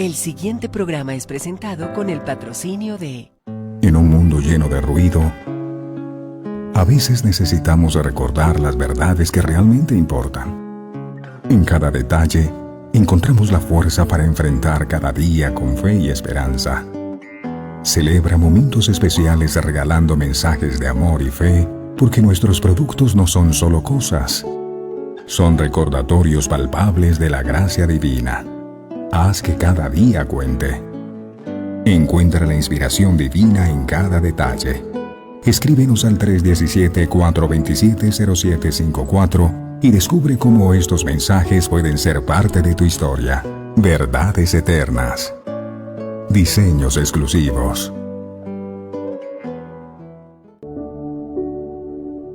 El siguiente programa es presentado con el patrocinio de... En un mundo lleno de ruido, a veces necesitamos recordar las verdades que realmente importan. En cada detalle, encontramos la fuerza para enfrentar cada día con fe y esperanza. Celebra momentos especiales regalando mensajes de amor y fe, porque nuestros productos no son solo cosas, son recordatorios palpables de la gracia divina. Haz que cada día cuente. Encuentra la inspiración divina en cada detalle. Escríbenos al 317-427-0754 y descubre cómo estos mensajes pueden ser parte de tu historia. Verdades eternas. Diseños exclusivos.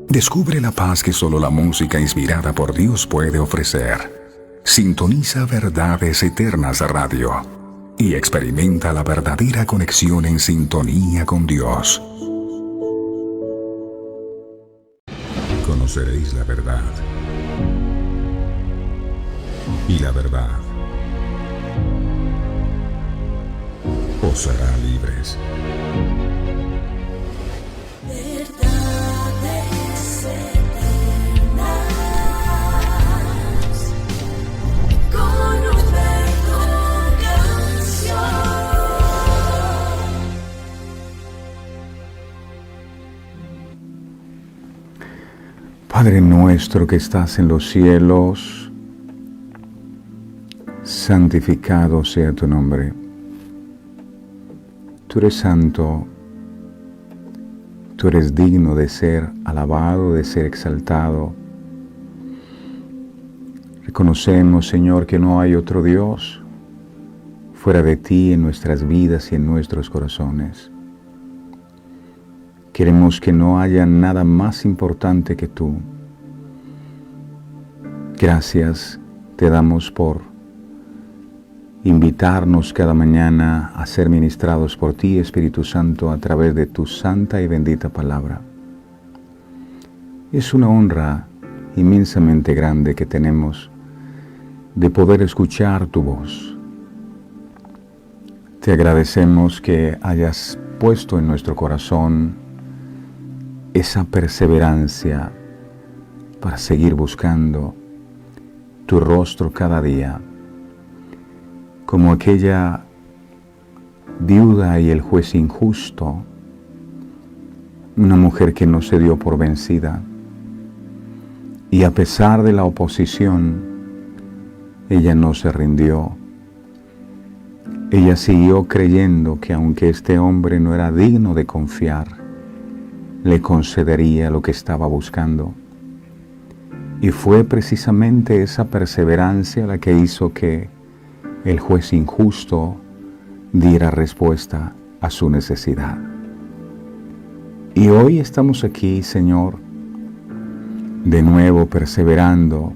Descubre la paz que solo la música inspirada por Dios puede ofrecer. Sintoniza Verdades Eternas Radio y experimenta la verdadera conexión en sintonía con Dios. Conoceréis la verdad, y la verdad os hará libres. Padre nuestro que estás en los cielos, santificado sea tu nombre. Tú eres santo, tú eres digno de ser alabado, de ser exaltado. Reconocemos, Señor, que no hay otro Dios fuera de ti en nuestras vidas y en nuestros corazones. Queremos que no haya nada más importante que tú. Gracias te damos por invitarnos cada mañana a ser ministrados por ti, Espíritu Santo, a través de tu santa y bendita palabra. Es una honra inmensamente grande que tenemos de poder escuchar tu voz. Te agradecemos que hayas puesto en nuestro corazón esa perseverancia para seguir buscando tu rostro cada día, como aquella viuda y el juez injusto, una mujer que no se dio por vencida, y a pesar de la oposición, ella no se rindió. Ella siguió creyendo que aunque este hombre no era digno de confiar, le concedería lo que estaba buscando. Y fue precisamente esa perseverancia la que hizo que el juez injusto diera respuesta a su necesidad. Y hoy estamos aquí, Señor, de nuevo perseverando,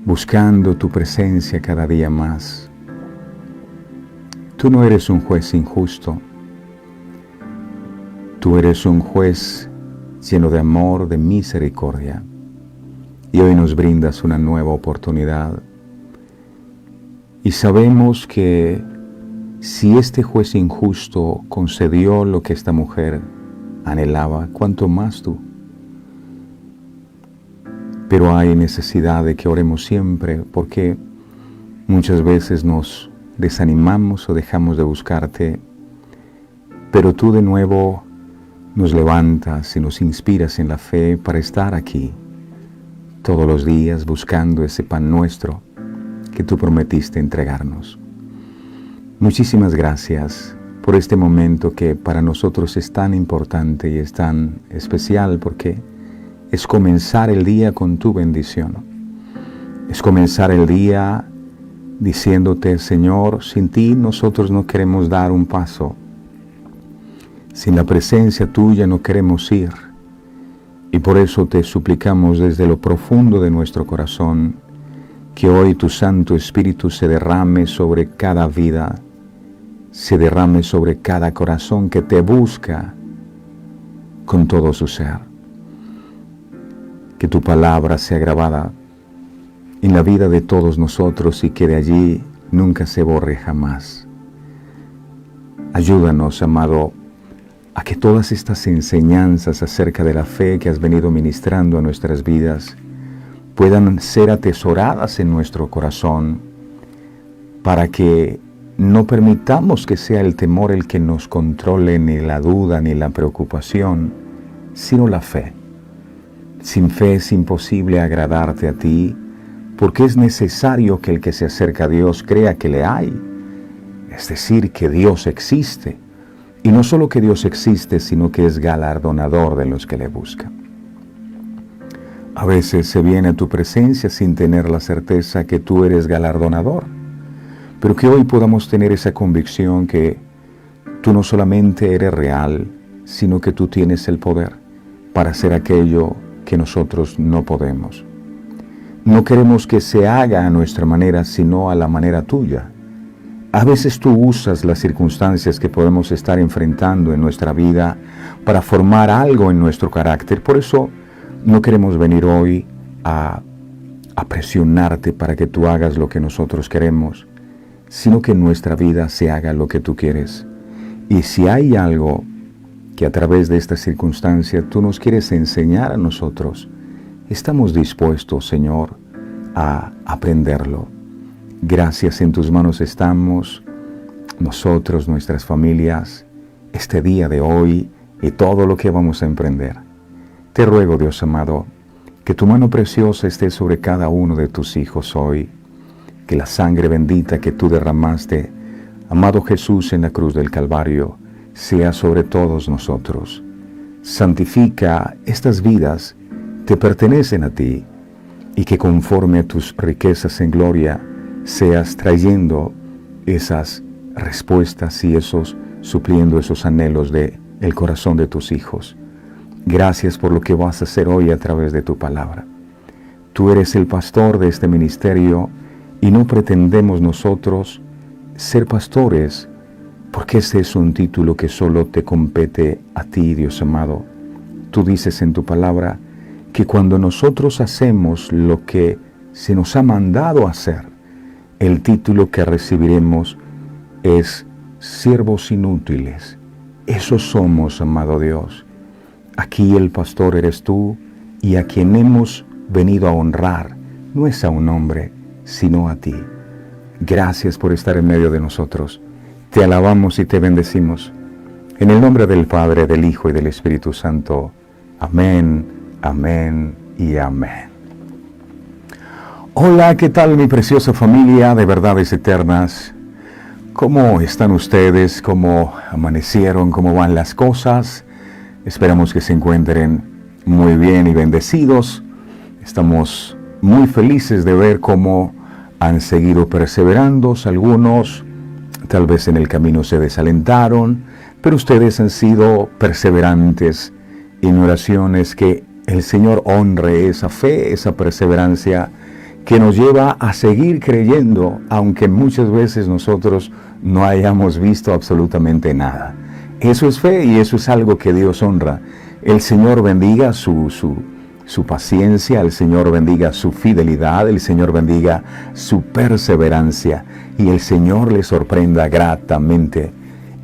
buscando tu presencia cada día más. Tú no eres un juez injusto. Tú eres un juez lleno de amor, de misericordia. Y hoy nos brindas una nueva oportunidad. Y sabemos que si este juez injusto concedió lo que esta mujer anhelaba, ¿cuánto más tú? Pero hay necesidad de que oremos siempre, porque muchas veces nos desanimamos o dejamos de buscarte, pero tú de nuevo nos levantas y nos inspiras en la fe para estar aquí todos los días buscando ese pan nuestro que tú prometiste entregarnos. Muchísimas gracias por este momento que para nosotros es tan importante y es tan especial, porque es comenzar el día con tu bendición. Es comenzar el día diciéndote, Señor, sin ti nosotros no queremos dar un paso. Sin la presencia tuya no queremos ir, y por eso te suplicamos desde lo profundo de nuestro corazón que hoy tu Santo Espíritu se derrame sobre cada vida, se derrame sobre cada corazón que te busca con todo su ser. Que tu palabra sea grabada en la vida de todos nosotros y que de allí nunca se borre jamás. Ayúdanos, amado, a que todas estas enseñanzas acerca de la fe que has venido ministrando a nuestras vidas puedan ser atesoradas en nuestro corazón, para que no permitamos que sea el temor el que nos controle, ni la duda, ni la preocupación, sino la fe. Sin fe es imposible agradarte a ti, porque es necesario que el que se acerca a Dios crea que le hay, es decir, que Dios existe. Y no solo que Dios existe, sino que es galardonador de los que le buscan. A veces se viene a tu presencia sin tener la certeza que tú eres galardonador, pero que hoy podamos tener esa convicción que tú no solamente eres real, sino que tú tienes el poder para hacer aquello que nosotros no podemos. No queremos que se haga a nuestra manera, sino a la manera tuya. A veces tú usas las circunstancias que podemos estar enfrentando en nuestra vida para formar algo en nuestro carácter. Por eso no queremos venir hoy a presionarte para que tú hagas lo que nosotros queremos, sino que en nuestra vida se haga lo que tú quieres. Y si hay algo que a través de esta circunstancia tú nos quieres enseñar a nosotros, estamos dispuestos, Señor, a aprenderlo. Gracias, en tus manos estamos, nosotros, nuestras familias, este día de hoy y todo lo que vamos a emprender. Te ruego, Dios amado, que tu mano preciosa esté sobre cada uno de tus hijos hoy, que la sangre bendita que tú derramaste, amado Jesús, en la cruz del Calvario, sea sobre todos nosotros. Santifica estas vidas, te pertenecen a ti, y que conforme a tus riquezas en gloria, seas trayendo esas respuestas y supliendo esos anhelos del corazón de tus hijos. Gracias por lo que vas a hacer hoy a través de tu palabra. Tú eres el pastor de este ministerio y no pretendemos nosotros ser pastores, porque ese es un título que solo te compete a ti, Dios amado. Tú dices en tu palabra que cuando nosotros hacemos lo que se nos ha mandado hacer, el título que recibiremos es siervos inútiles. Eso somos, amado Dios. Aquí el pastor eres tú, y a quien hemos venido a honrar no es a un hombre, sino a ti. Gracias por estar en medio de nosotros. Te alabamos y te bendecimos. En el nombre del Padre, del Hijo y del Espíritu Santo. Amén, amén y amén. Hola, ¿qué tal, mi preciosa familia de Verdades Eternas? ¿Cómo están ustedes? ¿Cómo amanecieron? ¿Cómo van las cosas? Esperamos que se encuentren muy bien y bendecidos. Estamos muy felices de ver cómo han seguido perseverando. Algunos tal vez en el camino se desalentaron, pero ustedes han sido perseverantes en oraciones. Que el Señor honre esa fe, esa perseverancia que nos lleva a seguir creyendo, aunque muchas veces nosotros no hayamos visto absolutamente nada. Eso es fe y eso es algo que Dios honra. El Señor bendiga su paciencia, el Señor bendiga su fidelidad, el Señor bendiga su perseverancia, y el Señor le sorprenda gratamente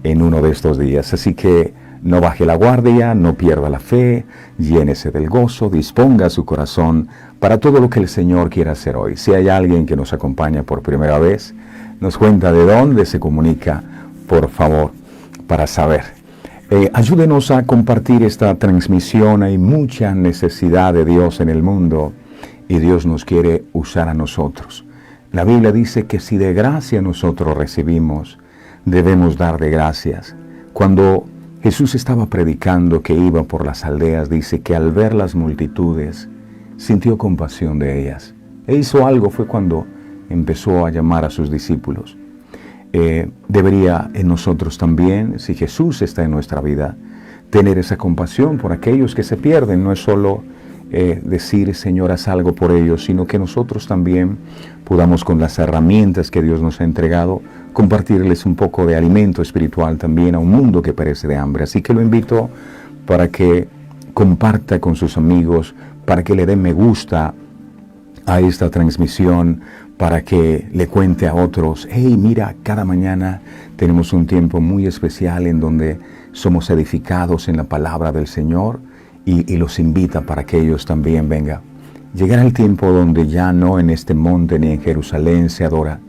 en uno de estos días. Así que no baje la guardia, no pierda la fe, llénese del gozo, disponga su corazón para todo lo que el Señor quiera hacer hoy. Si hay alguien que nos acompaña por primera vez, nos cuenta de dónde se comunica, por favor, para saber. Ayúdenos a compartir esta transmisión. Hay mucha necesidad de Dios en el mundo y Dios nos quiere usar a nosotros. La Biblia dice que si de gracia nosotros recibimos, debemos dar de gracias. Cuando Jesús estaba predicando, que iba por las aldeas, dice que al ver las multitudes, sintió compasión de ellas. E hizo algo, fue cuando empezó a llamar a sus discípulos. Debería en nosotros también, si Jesús está en nuestra vida, tener esa compasión por aquellos que se pierden. No es solo decir, Señor, haz algo por ellos, sino que nosotros también podamos, con las herramientas que Dios nos ha entregado, compartirles un poco de alimento espiritual también a un mundo que perece de hambre. Así que lo invito para que comparta con sus amigos, para que le den me gusta a esta transmisión, para que le cuente a otros, hey, mira, cada mañana tenemos un tiempo muy especial en donde somos edificados en la palabra del Señor y los invita para que ellos también vengan. Llegará el tiempo donde ya no en este monte ni en Jerusalén se adora,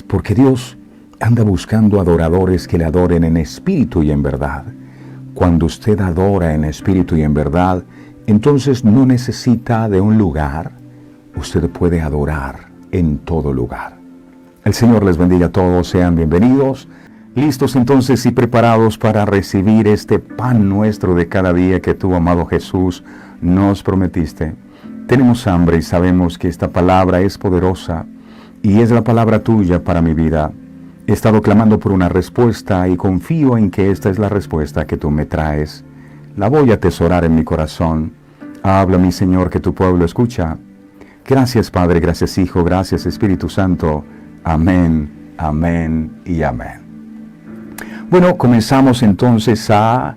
porque Dios anda buscando adoradores que le adoren en espíritu y en verdad. Cuando usted adora en espíritu y en verdad, entonces no necesita de un lugar, usted puede adorar en todo lugar. El Señor les bendiga a todos, sean bienvenidos, listos entonces y preparados para recibir este pan nuestro de cada día que tú, amado Jesús, nos prometiste. Tenemos hambre y sabemos que esta palabra es poderosa y es la palabra tuya para mi vida. He estado clamando por una respuesta y confío en que esta es la respuesta que tú me traes. La voy a atesorar en mi corazón. Habla, mi Señor, que tu pueblo escucha. Gracias, Padre, gracias, Hijo, gracias, Espíritu Santo. Amén, amén y amén. Bueno, comenzamos entonces a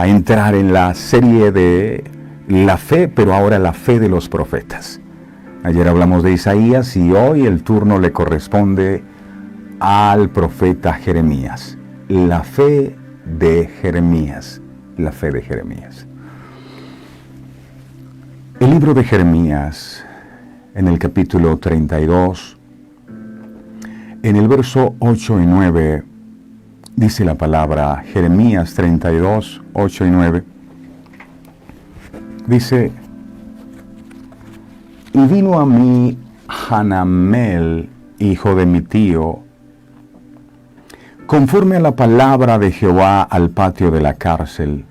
entrar en la serie de la fe, pero ahora la fe de los profetas. Ayer hablamos de Isaías y hoy el turno le corresponde al profeta Jeremías. La fe de Jeremías, la fe de Jeremías. El libro de Jeremías, en el capítulo 32, en el verso 8 y 9, dice la palabra, Jeremías 32, 8 y 9, dice, y vino a mí Hanamel, hijo de mi tío, conforme a la palabra de Jehová al patio de la cárcel,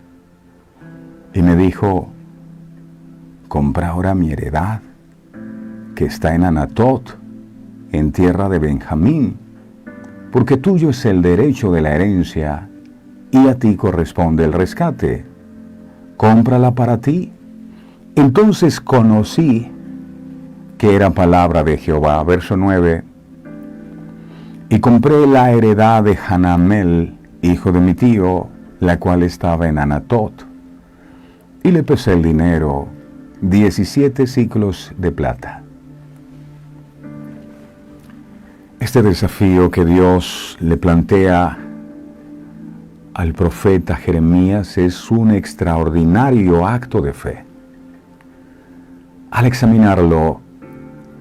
y me dijo, compra ahora mi heredad, que está en Anatot, en tierra de Benjamín, porque tuyo es el derecho de la herencia, y a ti corresponde el rescate. Cómprala para ti. Entonces conocí que era palabra de Jehová. Verso 9. Y compré la heredad de Hanamel, hijo de mi tío, la cual estaba en Anatot. Y le pesé el dinero, 17 siclos de plata. Este desafío que Dios le plantea al profeta Jeremías es un extraordinario acto de fe. Al examinarlo,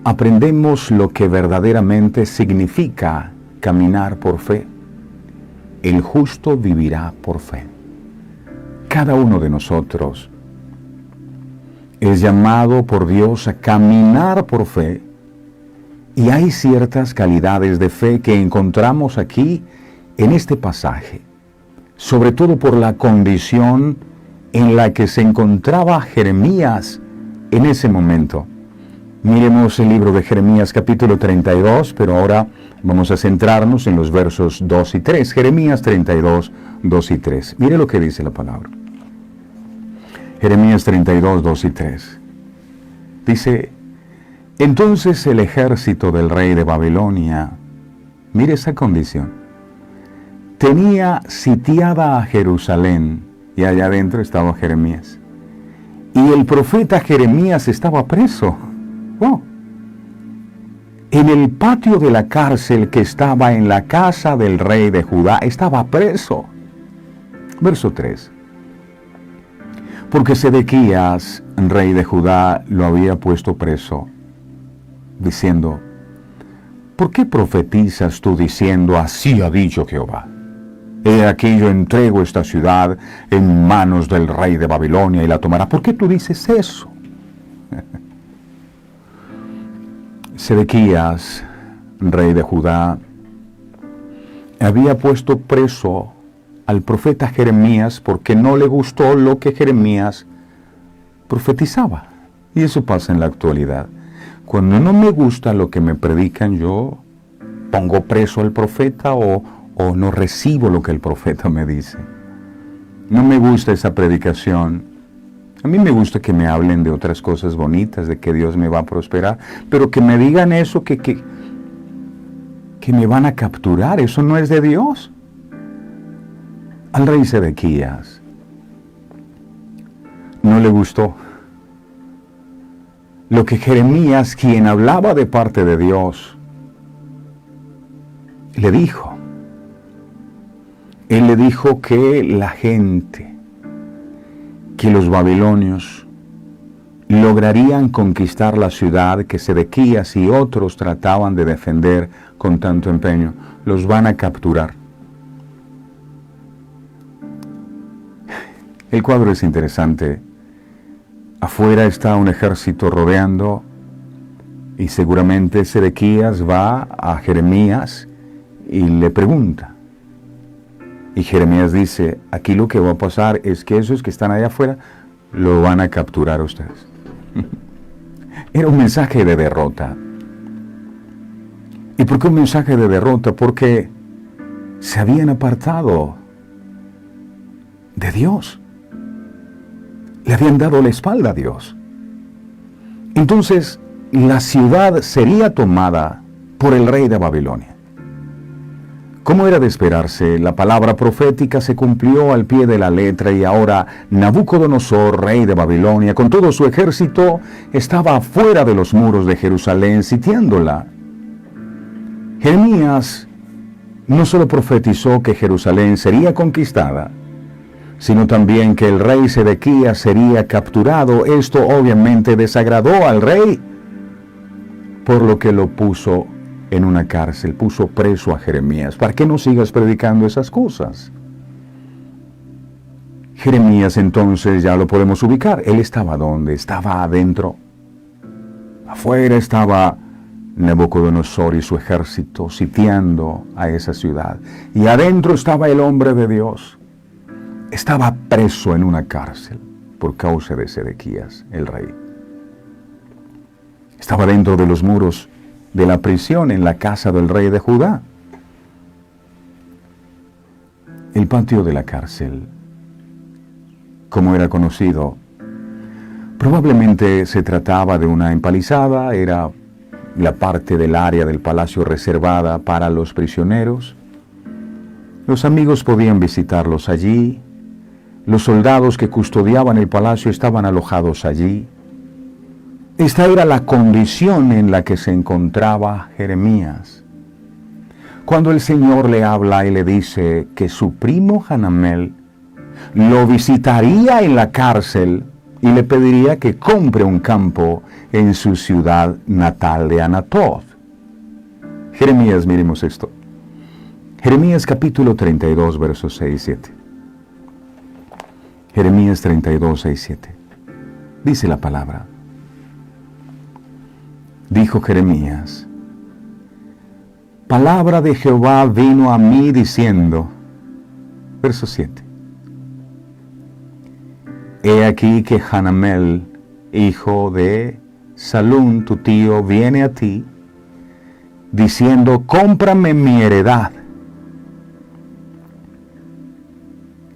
aprendemos lo que verdaderamente significa caminar por fe. El justo vivirá por fe. Cada uno de nosotros es llamado por Dios a caminar por fe. Y hay ciertas calidades de fe que encontramos aquí en este pasaje, sobre todo por la condición en la que se encontraba Jeremías en ese momento. Miremos el libro de Jeremías capítulo 32, pero ahora vamos a centrarnos en los versos 2 y 3. Jeremías 32, 2 y 3. Mire lo que dice la palabra. Jeremías 32, 2 y 3. Dice, entonces el ejército del rey de Babilonia, mire esa condición, tenía sitiada a Jerusalén, y allá adentro estaba Jeremías. Y el profeta Jeremías estaba preso. Oh. En el patio de la cárcel que estaba en la casa del rey de Judá, estaba preso. Verso 3. Porque Sedequías, rey de Judá, lo había puesto preso, diciendo, ¿por qué profetizas tú diciendo, así ha dicho Jehová? He aquí yo entrego esta ciudad en manos del rey de Babilonia y la tomará. ¿Por qué tú dices eso? Sedequías, rey de Judá, había puesto preso al profeta Jeremías porque no le gustó lo que Jeremías profetizaba. Y eso pasa en la actualidad. Cuando no me gusta lo que me predican, yo pongo preso al profeta o no recibo lo que el profeta me dice. No me gusta esa predicación. A mí me gusta que me hablen de otras cosas bonitas, de que Dios me va a prosperar, pero que me digan eso, que me van a capturar, eso no es de Dios. Al rey Sedequías no le gustó lo que Jeremías, quien hablaba de parte de Dios, le dijo. Él le dijo que la gente, que los babilonios lograrían conquistar la ciudad que Sedequías y otros trataban de defender con tanto empeño. Los van a capturar. El cuadro es interesante. Afuera está un ejército rodeando y seguramente Sedequías va a Jeremías y le pregunta. Y Jeremías dice, aquí lo que va a pasar es que esos que están allá afuera lo van a capturar a ustedes. Era un mensaje de derrota. ¿Y por qué un mensaje de derrota? Porque se habían apartado de Dios. Le habían dado la espalda a Dios. Entonces, la ciudad sería tomada por el rey de Babilonia. Como era de esperarse, la palabra profética se cumplió al pie de la letra y ahora Nabucodonosor, rey de Babilonia, con todo su ejército, estaba afuera de los muros de Jerusalén sitiándola. Jeremías no solo profetizó que Jerusalén sería conquistada, sino también que el rey Sedequías sería capturado. Esto obviamente desagradó al rey, por lo que lo puso en una cárcel, puso preso a Jeremías. ¿Para qué no sigas predicando esas cosas? Jeremías entonces ya lo podemos ubicar. Él estaba ¿dónde? Estaba adentro. Afuera estaba Nabucodonosor y su ejército sitiando a esa ciudad. Y adentro estaba el hombre de Dios. Estaba preso en una cárcel por causa de Sedequías, el rey. Estaba dentro de los muros de la prisión en la casa del rey de Judá. El patio de la cárcel, como era conocido, probablemente se trataba de una empalizada, era la parte del área del palacio reservada para los prisioneros. Los amigos podían visitarlos allí, los soldados que custodiaban el palacio estaban alojados allí. Esta era la condición en la que se encontraba Jeremías. Cuando el Señor le habla y le dice que su primo Hanamel lo visitaría en la cárcel y le pediría que compre un campo en su ciudad natal de Anatoth. Jeremías, miremos esto. Jeremías capítulo 32, versos 6 y 7. Jeremías 32, 6 y 7. Dice la palabra. Dijo Jeremías, palabra de Jehová vino a mí diciendo, verso 7, he aquí que Hanamel, hijo de Salún, tu tío, viene a ti, diciendo, cómprame mi heredad,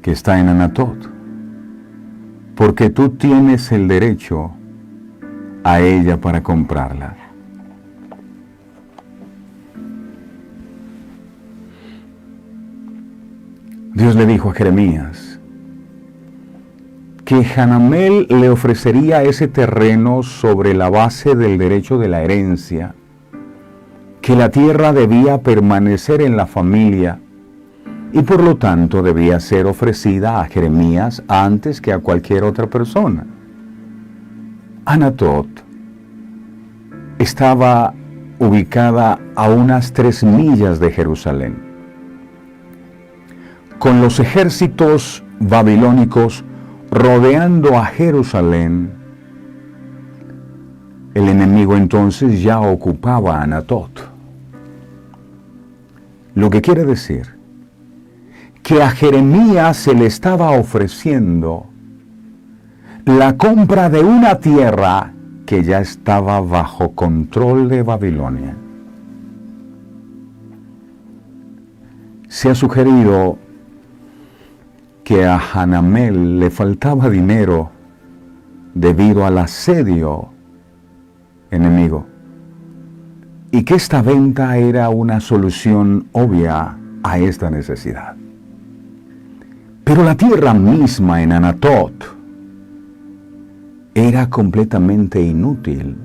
que está en Anatoth, porque tú tienes el derecho a ella para comprarla. Dios le dijo a Jeremías que Hanamel le ofrecería ese terreno sobre la base del derecho de la herencia, que la tierra debía permanecer en la familia y por lo tanto debía ser ofrecida a Jeremías antes que a cualquier otra persona. Anatoth estaba ubicada a unas 3 millas de Jerusalén. Con los ejércitos babilónicos rodeando a Jerusalén, el enemigo entonces ya ocupaba Anatoth. Lo que quiere decir que a Jeremías se le estaba ofreciendo la compra de una tierra que ya estaba bajo control de Babilonia. Se ha sugerido que a Hanamel le faltaba dinero debido al asedio enemigo y que esta venta era una solución obvia a esta necesidad. Pero la tierra misma en Anatoth era completamente inútil,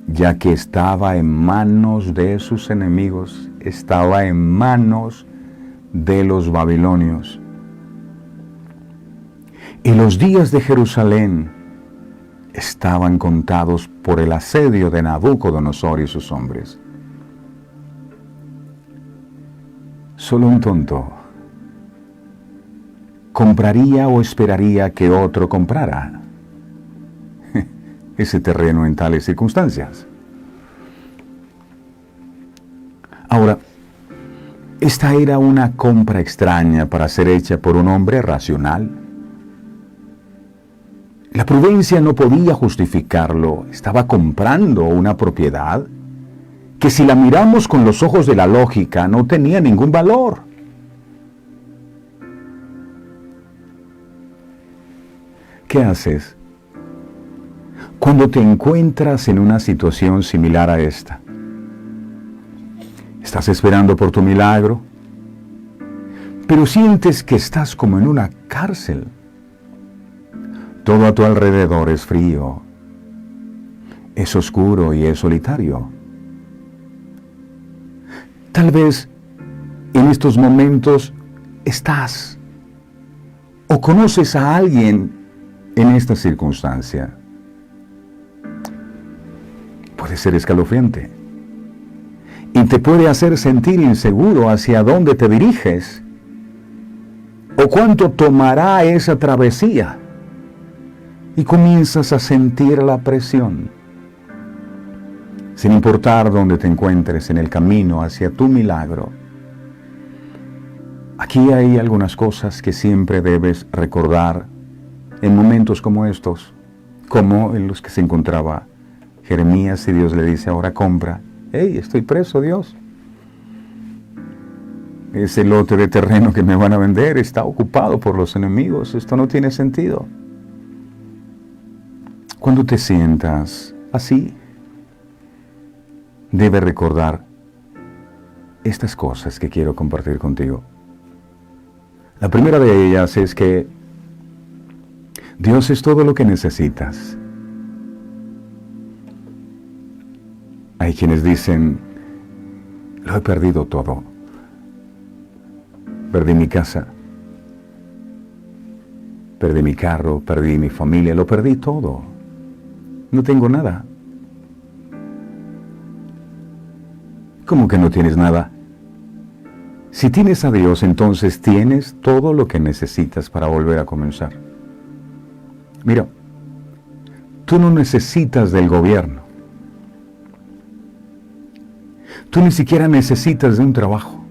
ya que estaba en manos de sus enemigos, estaba en manos de los babilonios. Y los días de Jerusalén estaban contados por el asedio de Nabucodonosor y sus hombres. Solo un tonto compraría o esperaría que otro comprara ese terreno en tales circunstancias. Ahora, esta era una compra extraña para ser hecha por un hombre racional. La prudencia no podía justificarlo. Estaba comprando una propiedad que, si la miramos con los ojos de la lógica, no tenía ningún valor. ¿Qué haces cuando te encuentras en una situación similar a esta? Estás esperando por tu milagro, pero sientes que estás como en una cárcel. Todo a tu alrededor es frío, es oscuro y es solitario. Tal vez en estos momentos estás o conoces a alguien en esta circunstancia. Puede ser escalofriante y te puede hacer sentir inseguro hacia dónde te diriges o cuánto tomará esa travesía, y comienzas a sentir la presión. Sin importar dónde te encuentres en el camino hacia tu milagro, aquí hay algunas cosas que siempre debes recordar en momentos como estos, como en los que se encontraba Jeremías, y Dios le dice: ahora compra. ¡Hey, estoy preso, Dios! Ese lote de terreno que me van a vender está ocupado por los enemigos. Esto no tiene sentido. Cuando te sientas así, debes recordar estas cosas que quiero compartir contigo. La primera de ellas es que Dios es todo lo que necesitas. Hay quienes dicen: lo he perdido todo. Perdí mi casa, perdí mi carro, perdí mi familia, lo perdí todo. No tengo nada. ¿Cómo que no tienes nada? Si tienes a Dios, entonces tienes todo lo que necesitas para volver a comenzar. Mira, tú no necesitas del gobierno. Tú ni siquiera necesitas de un trabajo.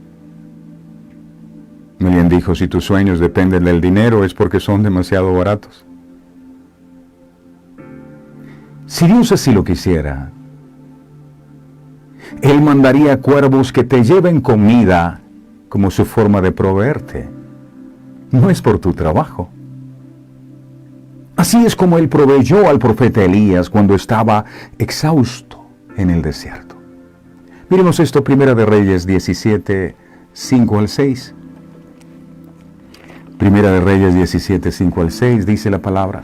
Alguien dijo: si tus sueños dependen del dinero es porque son demasiado baratos. Si Dios así lo quisiera, Él mandaría cuervos que te lleven comida como su forma de proveerte. No es por tu trabajo. Así es como Él proveyó al profeta Elías cuando estaba exhausto en el desierto. Miremos esto, Primera de Reyes 17, 5 al 6. Primera de Reyes 17, 5 al 6, dice la palabra.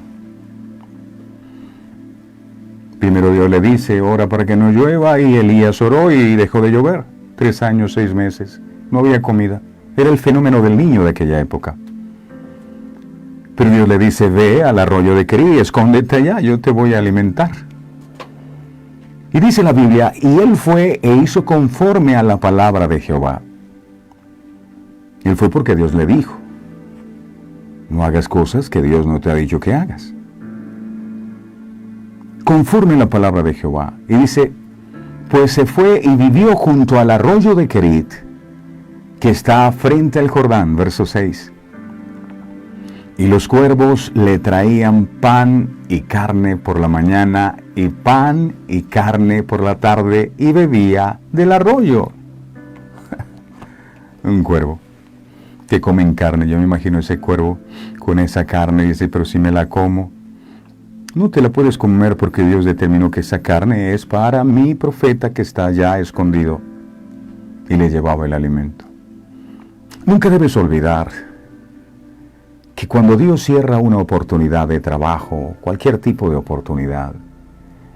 Primero Dios le dice: ora para que no llueva, y Elías oró y dejó de llover. 3 años, 6 meses. No había comida. Era el fenómeno del niño de aquella época. Pero Dios le dice: ve al arroyo de Querí, escóndete allá, yo te voy a alimentar. Y dice la Biblia: y él fue e hizo conforme a la palabra de Jehová. Él fue porque Dios le dijo. No hagas cosas que Dios no te ha dicho que hagas. Conforme a la palabra de Jehová. Y dice: pues se fue y vivió junto al arroyo de Querit, que está frente al Jordán. Verso 6. Y los cuervos le traían pan y carne por la mañana, y pan y carne por la tarde, y bebía del arroyo. Un cuervo que comen carne. Yo me imagino ese cuervo con esa carne y dice: pero si me la como. No te la puedes comer porque Dios determinó que esa carne es para mi profeta que está allá escondido. Y le llevaba el alimento. Nunca debes olvidar que cuando Dios cierra una oportunidad de trabajo, cualquier tipo de oportunidad,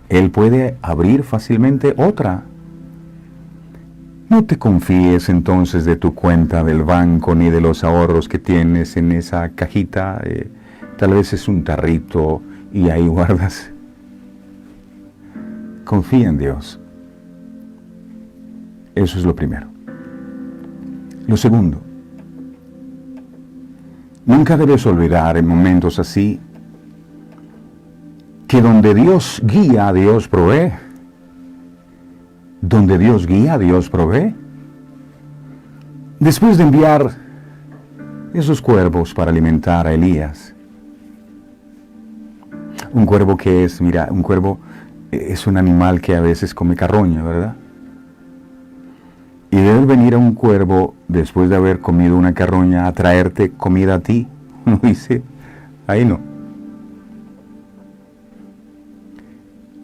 Él puede abrir fácilmente otra. No te confíes entonces de tu cuenta del banco ni de los ahorros que tienes en esa cajita. Tal vez es un tarrito y ahí guardas. Confía en Dios. Eso es lo primero. Lo segundo, nunca debes olvidar en momentos así que donde Dios guía, Dios provee. Donde Dios guía, Dios provee. Después de enviar esos cuervos para alimentar a Elías, un cuervo que es, mira, un cuervo es un animal que a veces come carroña, ¿verdad? Y debe venir a un cuervo después de haber comido una carroña a traerte comida a ti. Uno dice, ahí no.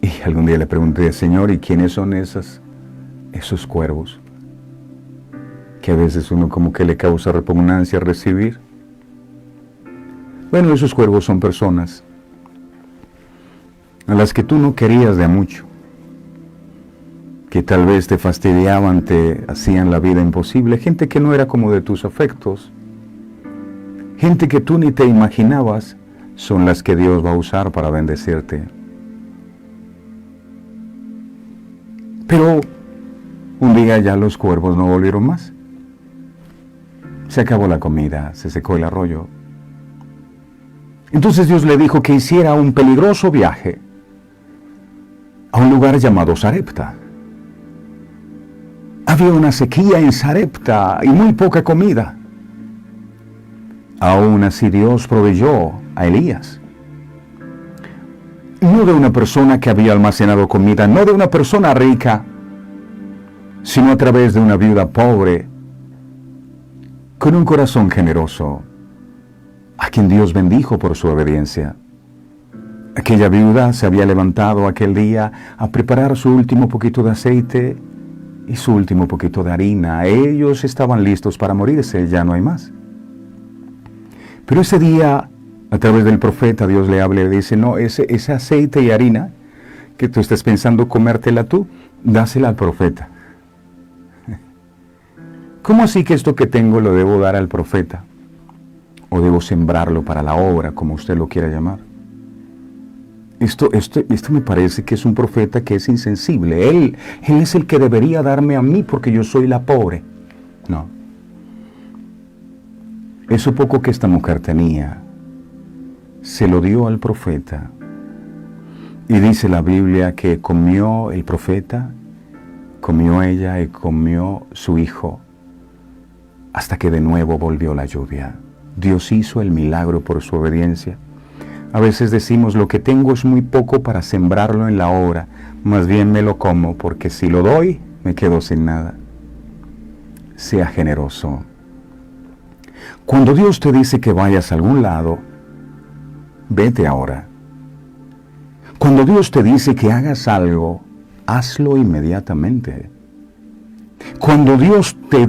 Y algún día le pregunté, Señor, ¿y quiénes son esos cuervos? Que a veces uno como que le causa repugnancia recibir. Bueno, esos cuervos son personas a las que tú no querías de a mucho, que tal vez te fastidiaban, te hacían la vida imposible, gente que no era como de tus afectos, gente que tú ni te imaginabas, son las que Dios va a usar para bendecirte. Pero un día ya los cuervos no volvieron más. Se acabó la comida, se secó el arroyo. Entonces Dios le dijo que hiciera un peligroso viaje a un lugar llamado Sarepta. Había una sequía en Sarepta y muy poca comida. Aún así Dios proveyó a Elías. No de una persona que había almacenado comida, no de una persona rica, sino a través de una viuda pobre, con un corazón generoso, a quien Dios bendijo por su obediencia. Aquella viuda se había levantado aquel día a preparar su último poquito de aceite y su último poquito de harina. Ellos estaban listos para morirse, ya no hay más. Pero ese día, a través del profeta, Dios le habla y le dice, no, ese aceite y harina que tú estás pensando comértela tú, dásela al profeta. ¿Cómo así que esto que tengo lo debo dar al profeta? ¿O debo sembrarlo para la obra, como usted lo quiera llamar? Esto me parece que es un profeta que es insensible. Él es el que debería darme a mí porque yo soy la pobre. No. Eso poco que esta mujer tenía, se lo dio al profeta. Y dice la Biblia que comió el profeta, comió ella y comió su hijo, hasta que de nuevo volvió la lluvia. Dios hizo el milagro por su obediencia. A veces decimos, lo que tengo es muy poco para sembrarlo en la obra, más bien me lo como, porque si lo doy, me quedo sin nada. Sea generoso. Cuando Dios te dice que vayas a algún lado, vete ahora. Cuando Dios te dice que hagas algo, hazlo inmediatamente. Cuando Dios te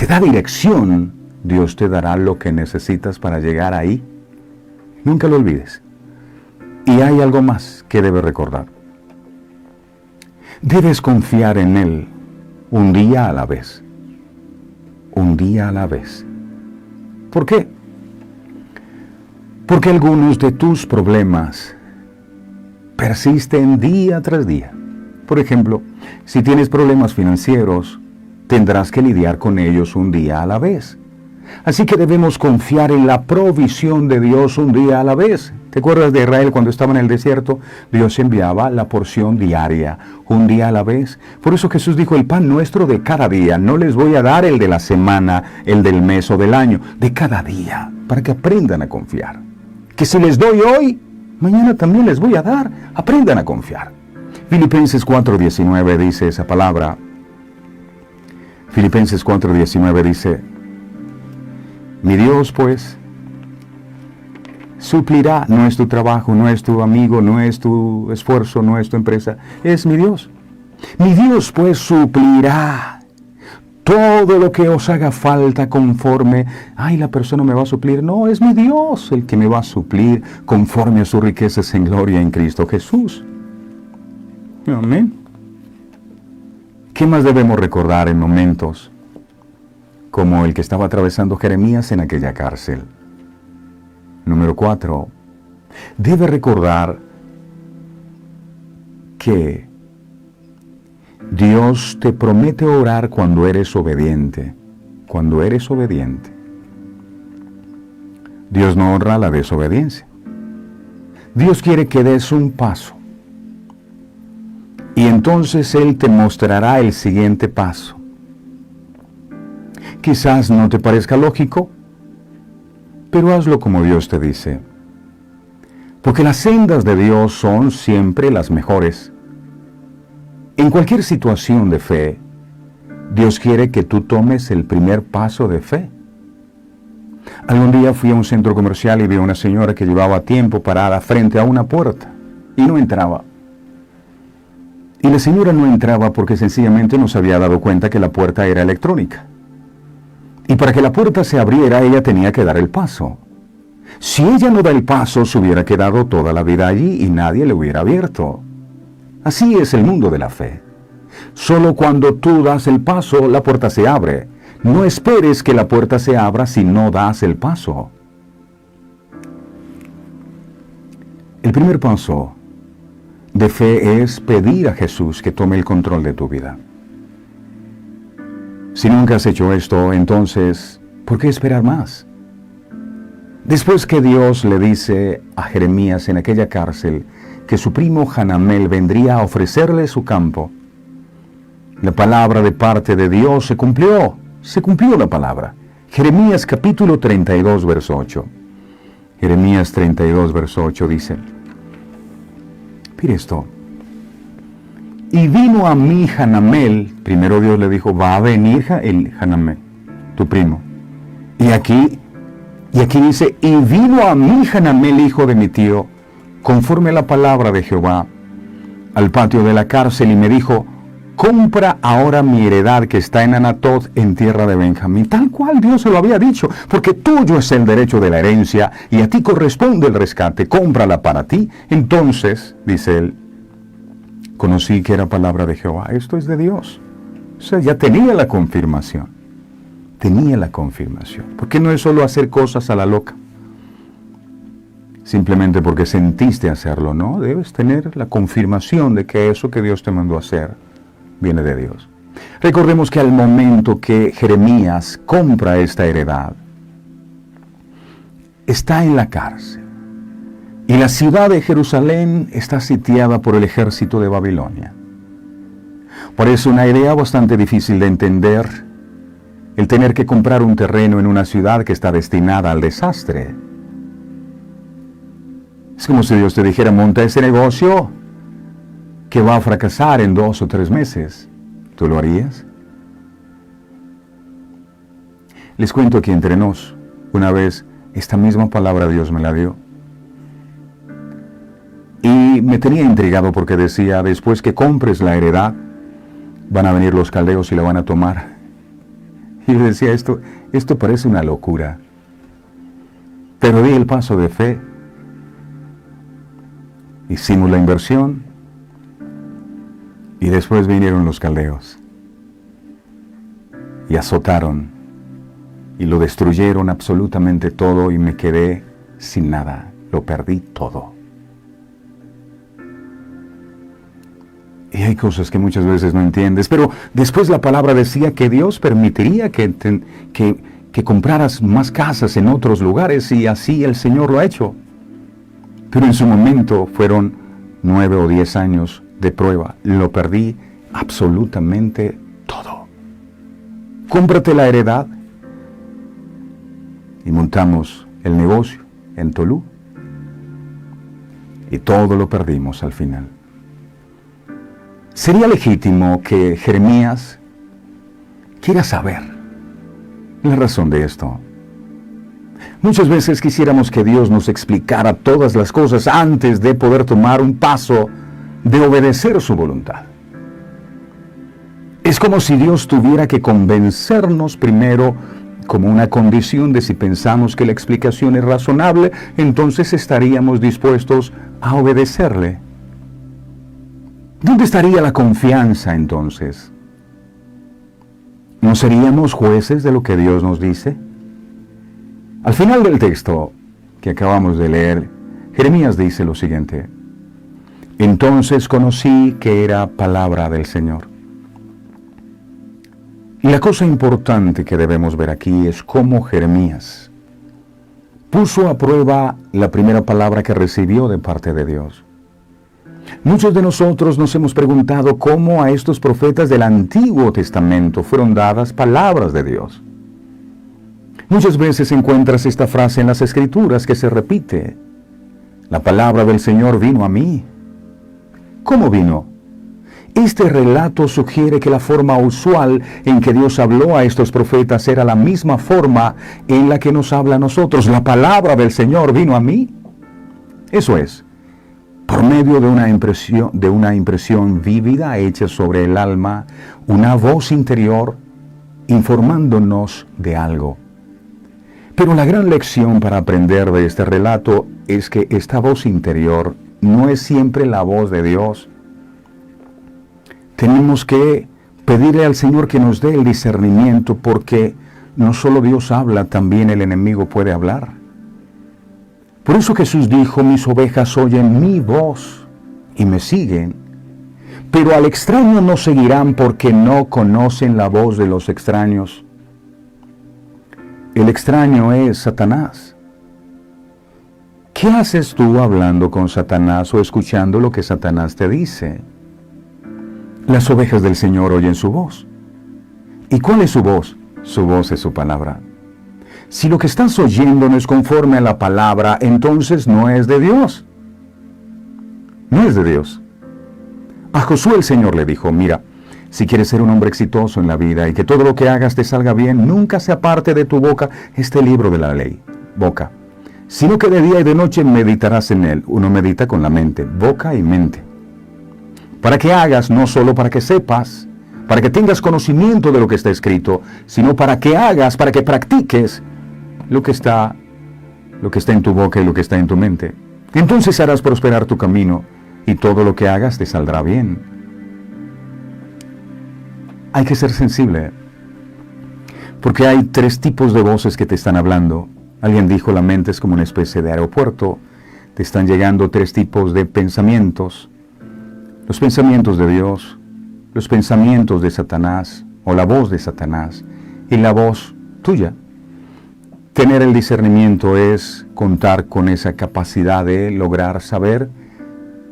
da dirección, Dios te dará lo que necesitas para llegar ahí. Nunca lo olvides. Y hay algo más que debes recordar. Debes confiar en Él un día a la vez. Un día a la vez. ¿Por qué? Porque algunos de tus problemas persisten día tras día. Por ejemplo, si tienes problemas financieros, tendrás que lidiar con ellos un día a la vez. Así que debemos confiar en la provisión de Dios un día a la vez. ¿Te acuerdas de Israel cuando estaba en el desierto? Dios enviaba la porción diaria, un día a la vez. Por eso Jesús dijo, el pan nuestro de cada día. No les voy a dar el de la semana, el del mes o del año, de cada día, para que aprendan a confiar. Que si les doy hoy, mañana también les voy a dar. Aprendan a confiar. Filipenses 4:19 dice esa palabra. Filipenses 4:19 dice, mi Dios, pues, suplirá. No es tu trabajo, no es tu amigo, no es tu esfuerzo, no es tu empresa. Es mi Dios. Mi Dios, pues, suplirá todo lo que os haga falta conforme, ay, la persona me va a suplir. No, es mi Dios el que me va a suplir conforme a sus riquezas en gloria en Cristo Jesús. Amén. ¿Qué más debemos recordar en momentos como el que estaba atravesando Jeremías en aquella cárcel? Número 4. Debe recordar que Dios te promete orar cuando eres obediente. Cuando eres obediente. Dios no honra la desobediencia. Dios quiere que des un paso. Y entonces Él te mostrará el siguiente paso. Quizás no te parezca lógico, pero hazlo como Dios te dice. Porque las sendas de Dios son siempre las mejores. En cualquier situación de fe, Dios quiere que tú tomes el primer paso de fe. Algún día fui a un centro comercial y vi a una señora que llevaba tiempo parada frente a una puerta y no entraba. Y la señora no entraba porque sencillamente no se había dado cuenta que la puerta era electrónica. Y para que la puerta se abriera, ella tenía que dar el paso. Si ella no da el paso, se hubiera quedado toda la vida allí y nadie le hubiera abierto. Así es el mundo de la fe. Solo cuando tú das el paso, la puerta se abre. No esperes que la puerta se abra si no das el paso. El primer paso de fe es pedir a Jesús que tome el control de tu vida. Si nunca has hecho esto, entonces, ¿por qué esperar más? Después que Dios le dice a Jeremías en aquella cárcel que su primo Hanamel vendría a ofrecerle su campo, la palabra de parte de Dios se cumplió la palabra. Jeremías capítulo 32, verso 8. Jeremías 32, verso 8 dice, mire esto, y vino a mí Hanamel, primero Dios le dijo, va a venir el Hanamel, tu primo. Y aquí dice, y vino a mí Hanamel, hijo de mi tío, conforme a la palabra de Jehová, al patio de la cárcel, y me dijo, compra ahora mi heredad que está en Anatot, en tierra de Benjamín, tal cual Dios se lo había dicho, porque tuyo es el derecho de la herencia, y a ti corresponde el rescate, cómprala para ti. Entonces, dice él, conocí que era palabra de Jehová, esto es de Dios. O sea, ya tenía la confirmación, porque no es solo hacer cosas a la loca, simplemente porque sentiste hacerlo, no, debes tener la confirmación de que eso que Dios te mandó a hacer viene de Dios. Recordemos que al momento que Jeremías compra esta heredad, está en la cárcel, y la ciudad de Jerusalén está sitiada por el ejército de Babilonia. Parece una idea bastante difícil de entender el tener que comprar un terreno en una ciudad que está destinada al desastre. Es como si Dios te dijera, monta ese negocio que va a fracasar en 2 o 3 meses. ¿Tú lo harías? Les cuento aquí entre nos, una vez esta misma palabra Dios me la dio. Y me tenía intrigado porque decía, después que compres la heredad, van a venir los caldeos y la van a tomar. Y yo decía, esto parece una locura. Pero di el paso de fe. Hicimos la inversión. Y después vinieron los caldeos. Y azotaron. Y lo destruyeron absolutamente todo y me quedé sin nada. Lo perdí todo. Y hay cosas que muchas veces no entiendes, pero después la palabra decía que Dios permitiría que compraras más casas en otros lugares, y así el Señor lo ha hecho. Pero en su momento fueron 9 o 10 años de prueba. Lo perdí absolutamente todo. Cómprate la heredad. Y montamos el negocio en Tolú. Y todo lo perdimos al final. Sería legítimo que Jeremías quiera saber la razón de esto. Muchas veces quisiéramos que Dios nos explicara todas las cosas antes de poder tomar un paso de obedecer su voluntad. Es como si Dios tuviera que convencernos primero como una condición de si pensamos que la explicación es razonable, entonces estaríamos dispuestos a obedecerle. ¿Dónde estaría la confianza entonces? ¿No seríamos jueces de lo que Dios nos dice? Al final del texto que acabamos de leer, Jeremías dice lo siguiente: entonces conocí que era palabra del Señor. Y la cosa importante que debemos ver aquí es cómo Jeremías puso a prueba la primera palabra que recibió de parte de Dios. Muchos de nosotros nos hemos preguntado cómo a estos profetas del Antiguo Testamento fueron dadas palabras de Dios. Muchas veces encuentras esta frase en las Escrituras que se repite: la palabra del Señor vino a mí. ¿Cómo vino? Este relato sugiere que la forma usual en que Dios habló a estos profetas era la misma forma en la que nos habla a nosotros. La palabra del Señor vino a mí. Eso es, por medio de una impresión vívida hecha sobre el alma, una voz interior informándonos de algo. Pero la gran lección para aprender de este relato es que esta voz interior no es siempre la voz de Dios. Tenemos que pedirle al Señor que nos dé el discernimiento, porque no solo Dios habla, también el enemigo puede hablar. Por eso Jesús dijo: mis ovejas oyen mi voz y me siguen, pero al extraño no seguirán porque no conocen la voz de los extraños. El extraño es Satanás. ¿Qué haces tú hablando con Satanás o escuchando lo que Satanás te dice? Las ovejas del Señor oyen su voz. ¿Y cuál es su voz? Su voz es su palabra. Si lo que estás oyendo no es conforme a la palabra, entonces no es de Dios. No es de Dios. A Josué el Señor le dijo: mira, si quieres ser un hombre exitoso en la vida y que todo lo que hagas te salga bien, nunca se aparte de tu boca este libro de la ley, boca, sino que de día y de noche meditarás en él. Uno medita con la mente, boca y mente. Para que hagas, no solo para que sepas, para que tengas conocimiento de lo que está escrito, sino para que hagas, para que practiques lo que está en tu boca y lo que está en tu mente. Entonces harás prosperar tu camino y todo lo que hagas te saldrá bien. Hay que ser sensible, porque hay 3 tipos de voces que te están hablando. Alguien dijo: la mente es como una especie de aeropuerto. Te están llegando 3 tipos de pensamientos: los pensamientos de Dios, los pensamientos de Satanás, o la voz de Satanás, y la voz tuya. Tener el discernimiento es contar con esa capacidad de lograr saber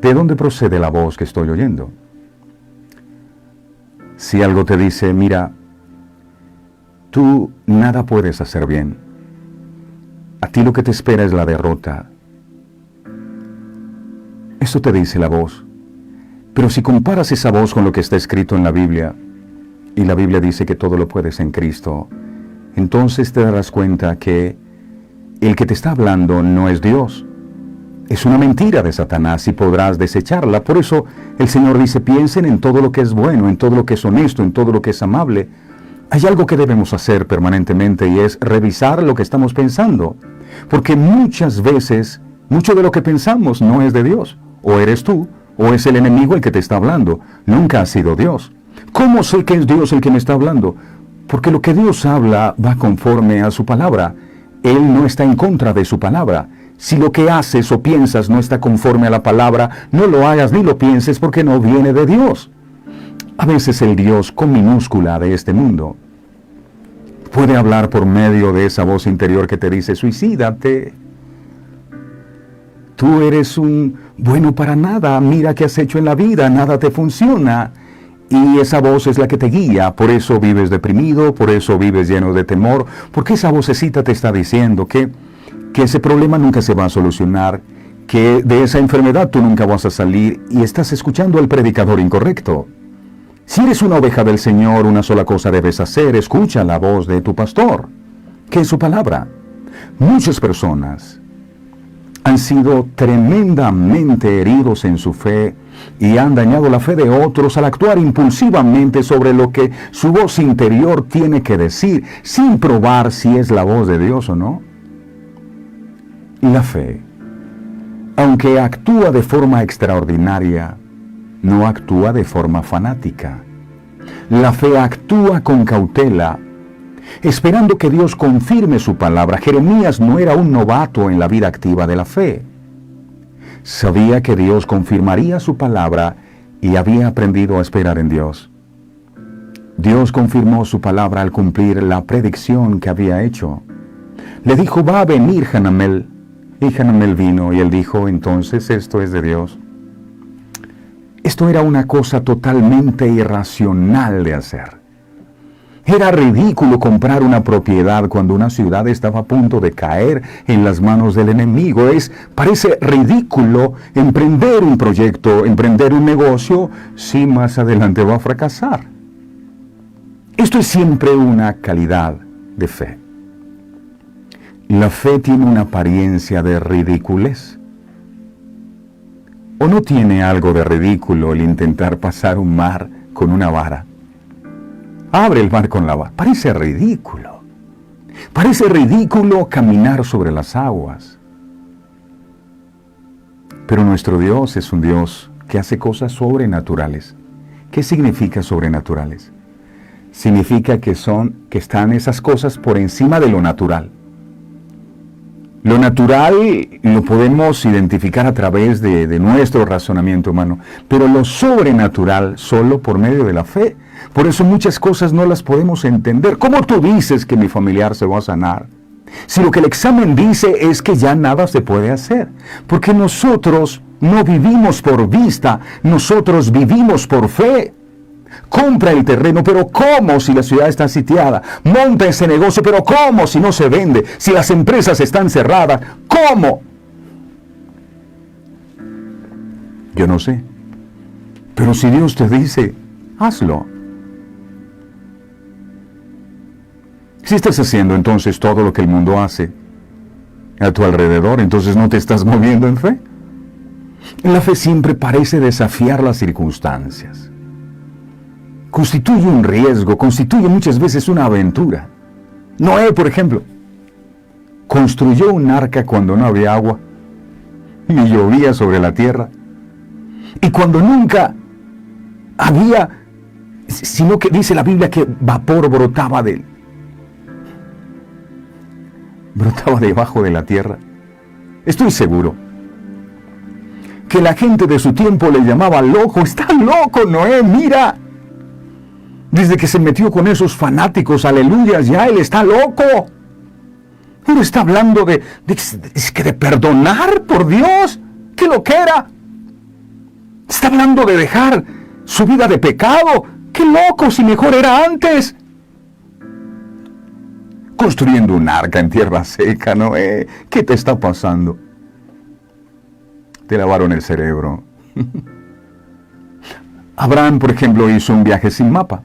de dónde procede la voz que estoy oyendo. Si algo te dice: mira, tú nada puedes hacer bien, a ti lo que te espera es la derrota. Eso te dice la voz. Pero si comparas esa voz con lo que está escrito en la Biblia, y la Biblia dice que todo lo puedes en Cristo, entonces te darás cuenta que el que te está hablando no es Dios. Es una mentira de Satanás y podrás desecharla. Por eso el Señor dice: piensen en todo lo que es bueno, en todo lo que es honesto, en todo lo que es amable. Hay algo que debemos hacer permanentemente, y es revisar lo que estamos pensando. Porque muchas veces, mucho de lo que pensamos no es de Dios. O eres tú, o es el enemigo el que te está hablando. Nunca ha sido Dios. ¿Cómo sé que es Dios el que me está hablando? Porque lo que Dios habla va conforme a su palabra. Él no está en contra de su palabra. Si lo que haces o piensas no está conforme a la palabra, no lo hagas ni lo pienses, porque no viene de Dios. A veces el Dios con minúscula de este mundo puede hablar por medio de esa voz interior que te dice: suicídate. Tú eres un bueno para nada, mira qué has hecho en la vida, nada te funciona. Y esa voz es la que te guía, por eso vives deprimido, por eso vives lleno de temor, porque esa vocecita te está diciendo que ese problema nunca se va a solucionar, que de esa enfermedad tú nunca vas a salir, y estás escuchando al predicador incorrecto. Si eres una oveja del Señor, una sola cosa debes hacer: escucha la voz de tu pastor, que es su palabra. Muchas personas han sido tremendamente heridos en su fe y han dañado la fe de otros al actuar impulsivamente sobre lo que su voz interior tiene que decir, sin probar si es la voz de Dios o no. La fe, aunque actúa de forma extraordinaria, no actúa de forma fanática. La fe actúa con cautela, esperando que Dios confirme su palabra. Jeremías no era un novato en la vida activa de la fe. Sabía que Dios confirmaría su palabra y había aprendido a esperar en Dios. Dios confirmó su palabra al cumplir la predicción que había hecho. Le dijo, va a venir Hanamel. Y Hanamel vino y él dijo, entonces esto es de Dios. Esto era una cosa totalmente irracional de hacer. Era ridículo comprar una propiedad cuando una ciudad estaba a punto de caer en las manos del enemigo. Parece ridículo emprender un proyecto, emprender un negocio, si más adelante va a fracasar. Esto es siempre una calidad de fe. La fe tiene una apariencia de ridiculez. ¿O no tiene algo de ridículo el intentar pasar un mar con una vara? Abre el mar con la vara. Parece ridículo. Parece ridículo caminar sobre las aguas. Pero nuestro Dios es un Dios que hace cosas sobrenaturales. ¿Qué significa sobrenaturales? Significa que están esas cosas por encima de lo natural. Lo natural lo podemos identificar a través de nuestro razonamiento humano, pero lo sobrenatural solo por medio de la fe. Por eso muchas cosas no las podemos entender. ¿Cómo tú dices que mi familiar se va a sanar? Si lo que el examen dice es que ya nada se puede hacer. Porque nosotros no vivimos por vista, nosotros vivimos por fe. Compra el terreno, pero ¿cómo si la ciudad está sitiada? Monta ese negocio, pero ¿cómo si no se vende? Si las empresas están cerradas, ¿cómo? Yo no sé. Pero si Dios te dice, hazlo. Si estás haciendo entonces todo lo que el mundo hace a tu alrededor, entonces no te estás moviendo en fe. La fe siempre parece desafiar las circunstancias. Constituye un riesgo, constituye muchas veces una aventura. Noé, por ejemplo, construyó un arca cuando no había agua, ni llovía sobre la tierra, y cuando nunca había, sino que dice la Biblia que vapor brotaba debajo de la tierra. Estoy seguro que la gente de su tiempo le llamaba loco. Está loco Noé, mira. Desde que se metió con esos fanáticos, aleluya, ya él está loco. Pero está hablando de perdonar, por Dios. ¡Qué loquera! Está hablando de dejar su vida de pecado. ¡Qué loco! Si mejor era antes. Construyendo un arca en tierra seca, Noé. ¿Qué te está pasando? Te lavaron el cerebro. Abraham, por ejemplo, hizo un viaje sin mapa.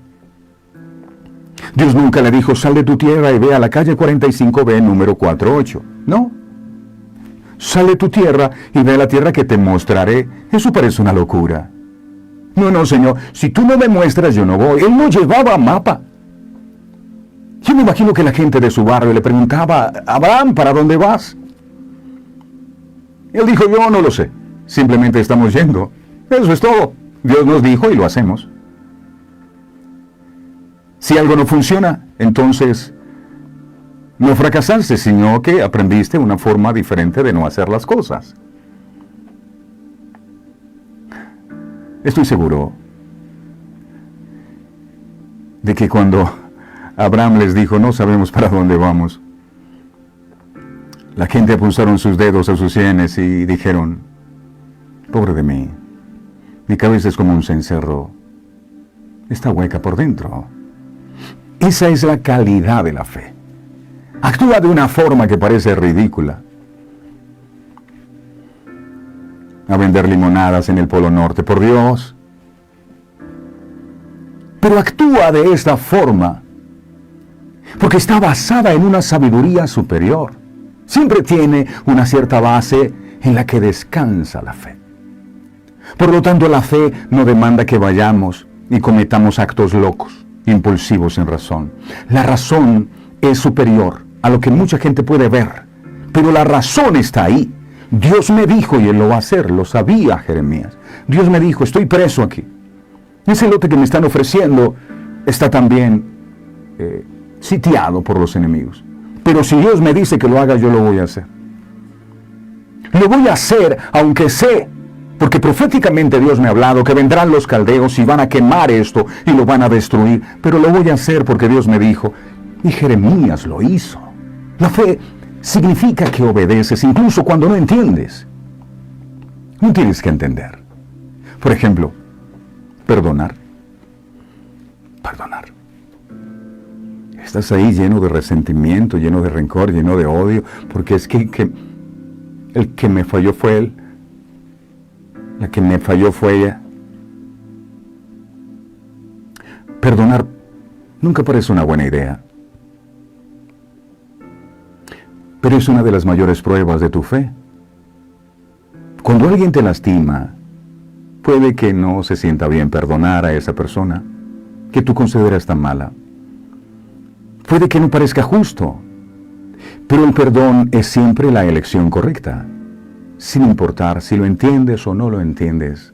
Dios nunca le dijo, sal de tu tierra y ve a la calle 45B, número 48. No. Sal de tu tierra y ve a la tierra que te mostraré. Eso parece una locura. No, Señor, si tú no me muestras, yo no voy. Él no llevaba mapa. Yo me imagino que la gente de su barrio le preguntaba, Abraham, ¿para dónde vas? Él dijo, yo no lo sé. Simplemente estamos yendo. Eso es todo. Dios nos dijo y lo hacemos. Si algo no funciona, entonces no fracasaste, sino que aprendiste una forma diferente de no hacer las cosas. Estoy seguro de que cuando Abraham les dijo, no sabemos para dónde vamos, la gente apuntaron sus dedos a sus sienes y dijeron, pobre de mí, mi cabeza es como un cencerro, está hueca por dentro. Esa es la calidad de la fe. Actúa de una forma que parece ridícula. A vender limonadas en el Polo Norte, por Dios. Pero actúa de esta forma porque está basada en una sabiduría superior. Siempre tiene una cierta base en la que descansa la fe. Por lo tanto, la fe no demanda que vayamos y cometamos actos locos, impulsivos sin razón. La razón es superior a lo que mucha gente puede ver, pero la razón está ahí. Dios me dijo, y Él lo va a hacer, lo sabía Jeremías. Dios me dijo, estoy preso aquí. Ese lote que me están ofreciendo está también sitiado por los enemigos. Pero si Dios me dice que lo haga, yo lo voy a hacer. Lo voy a hacer, aunque sé, porque proféticamente Dios me ha hablado que vendrán los caldeos y van a quemar esto y lo van a destruir. Pero lo voy a hacer porque Dios me dijo. Y Jeremías lo hizo. La fe significa que obedeces incluso cuando no entiendes. No tienes que entender. Por ejemplo, perdonar. Perdonar. Estás ahí lleno de resentimiento, lleno de rencor, lleno de odio, porque es que el que me falló fue él. La que me falló fue ella. Perdonar nunca parece una buena idea. Pero es una de las mayores pruebas de tu fe. Cuando alguien te lastima, puede que no se sienta bien perdonar a esa persona que tú consideras tan mala. Puede que no parezca justo, pero el perdón es siempre la elección correcta, sin importar si lo entiendes o no lo entiendes.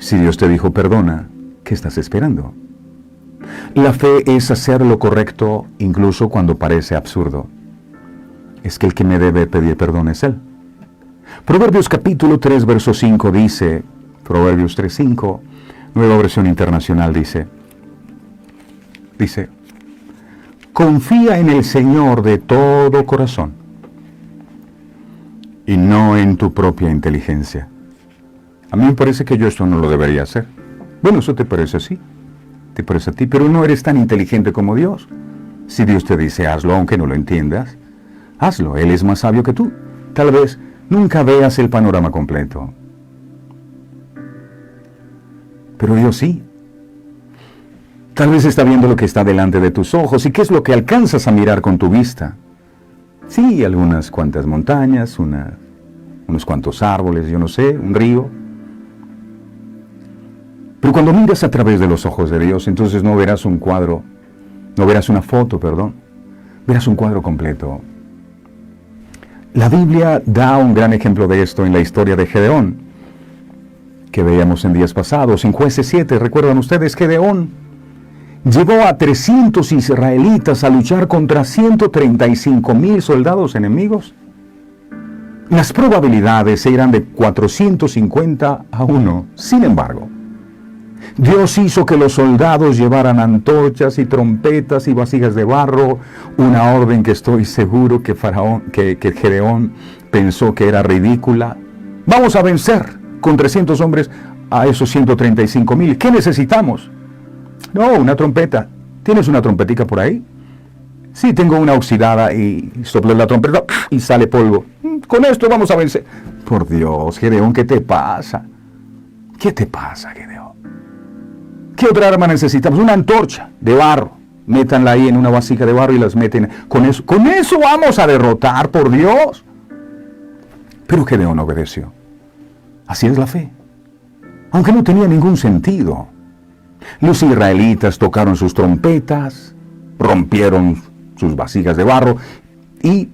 Si Dios te dijo perdona, ¿qué estás esperando? La fe es hacer lo correcto incluso cuando parece absurdo. Es que el que me debe pedir perdón es Él. Proverbios capítulo 3, verso 5 dice, Proverbios 3:5, Nueva Versión Internacional dice, confía en el Señor de todo corazón y no en tu propia inteligencia. A mí me parece que yo esto no lo debería hacer. Bueno, eso te parece así, te parece a ti, pero no eres tan inteligente como Dios. Si Dios te dice hazlo aunque no lo entiendas, hazlo. Él es más sabio que tú. Tal vez nunca veas el panorama completo, pero Dios sí. Tal vez está viendo lo que está delante de tus ojos y qué es lo que alcanzas a mirar con tu vista. Sí, algunas cuantas montañas, unos cuantos árboles, yo no sé, un río. Pero cuando miras a través de los ojos de Dios, entonces no verás un cuadro, no verás una foto, perdón, verás un cuadro completo. La Biblia da un gran ejemplo de esto en la historia de Gedeón, que veíamos en días pasados, en Jueces 7. ¿Recuerdan ustedes? Gedeón llevó a 300 israelitas a luchar contra 135,000 soldados enemigos. Las probabilidades eran de 450 a 1. Sin embargo, Dios hizo que los soldados llevaran antorchas y trompetas y vasijas de barro, una orden que estoy seguro que Gedeón pensó que era ridícula. Vamos a vencer con 300 hombres a esos 135,000. ¿Qué necesitamos? No, una trompeta. ¿Tienes una trompetica por ahí? Sí, tengo una oxidada y soplé la trompeta y sale polvo. Con esto vamos a vencer. Por Dios, Gedeón, ¿qué te pasa? ¿Qué te pasa, Gedeón? ¿Qué otra arma necesitamos? Una antorcha de barro. Métanla ahí en una vasija de barro y las meten. Con eso vamos a derrotar, por Dios. Pero Gedeón obedeció. Así es la fe. Aunque no tenía ningún sentido. Los israelitas tocaron sus trompetas, rompieron sus vasijas de barro y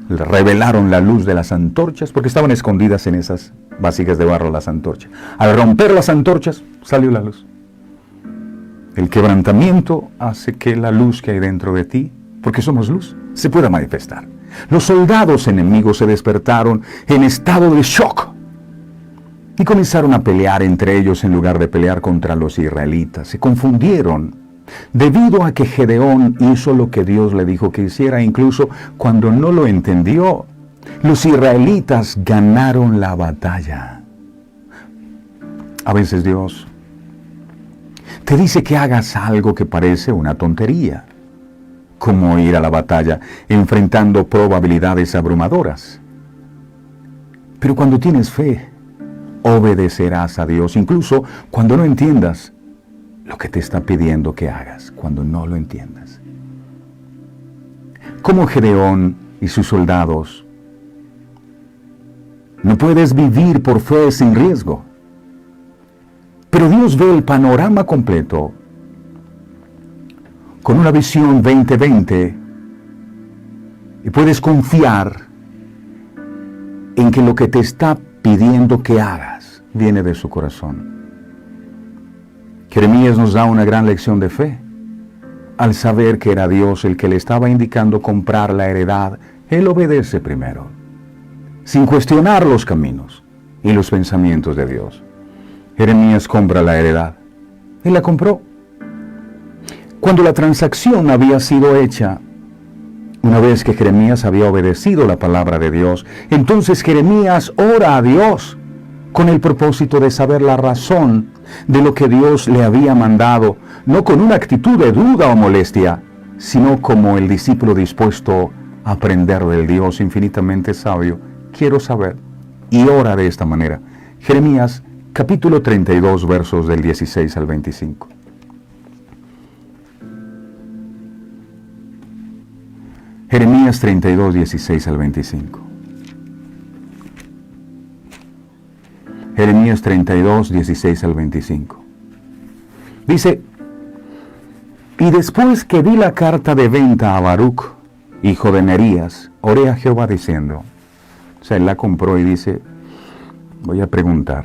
revelaron la luz de las antorchas, porque estaban escondidas en esas vasijas de barro las antorchas. Al romper las antorchas, salió la luz. El quebrantamiento hace que la luz que hay dentro de ti, porque somos luz, se pueda manifestar. Los soldados enemigos se despertaron en estado de shock y comenzaron a pelear entre ellos en lugar de pelear contra los israelitas. Se confundieron debido a que Gedeón hizo lo que Dios le dijo que hiciera, incluso cuando no lo entendió. Los israelitas ganaron la batalla. A veces Dios te dice que hagas algo que parece una tontería, como ir a la batalla enfrentando probabilidades abrumadoras. Pero cuando tienes fe, obedecerás a Dios, incluso cuando no entiendas lo que te está pidiendo que hagas, cuando no lo entiendas. Como Gedeón y sus soldados No puedes vivir por fe sin riesgo. Pero Dios ve el panorama completo con una visión 2020 y puedes confiar en que lo que te está pidiendo que hagas viene de su corazón. Jeremías nos da una gran lección de fe. Al saber que era Dios el que le estaba indicando comprar la heredad, él obedece primero, sin cuestionar los caminos y los pensamientos de Dios. Jeremías compra la heredad. Él la compró. Cuando la transacción había sido hecha, una vez que Jeremías había obedecido la palabra de Dios, entonces Jeremías ora a Dios con el propósito de saber la razón de lo que Dios le había mandado, no con una actitud de duda o molestia, sino como el discípulo dispuesto a aprender del Dios infinitamente sabio. Quiero saber, y ora de esta manera. Jeremías capítulo 32, versos del 16 al 25. Jeremías 32, 16 al 25. Jeremías 32, 16 al 25. Dice: y después que di la carta de venta a Baruch, hijo de Nerías, oré a Jehová diciendo, o sea, él la compró y dice, voy a preguntar.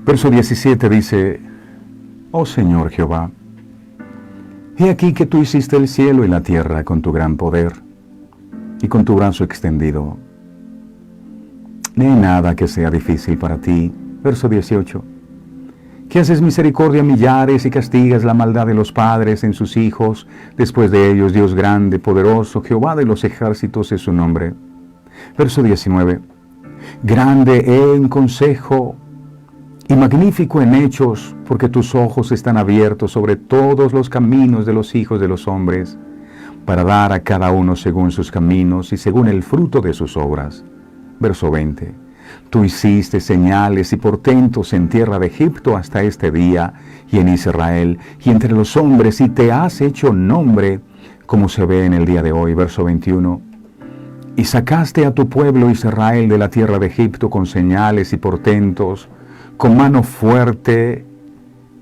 Verso 17 dice, oh Señor Jehová, he aquí que tú hiciste el cielo y la tierra con tu gran poder y con tu brazo extendido. No hay nada que sea difícil para ti. Verso 18. Que haces misericordia a millares y castigas la maldad de los padres en sus hijos. Después de ellos, Dios grande, poderoso, Jehová de los ejércitos es su nombre. Verso 19. Grande en consejo y magnífico en hechos, porque tus ojos están abiertos sobre todos los caminos de los hijos de los hombres, para dar a cada uno según sus caminos y según el fruto de sus obras. Verso 20. Tú hiciste señales y portentos en tierra de Egipto hasta este día, y en Israel, y entre los hombres, y te has hecho nombre, como se ve en el día de hoy. Verso 21. Y sacaste a tu pueblo Israel de la tierra de Egipto con señales y portentos, con mano fuerte,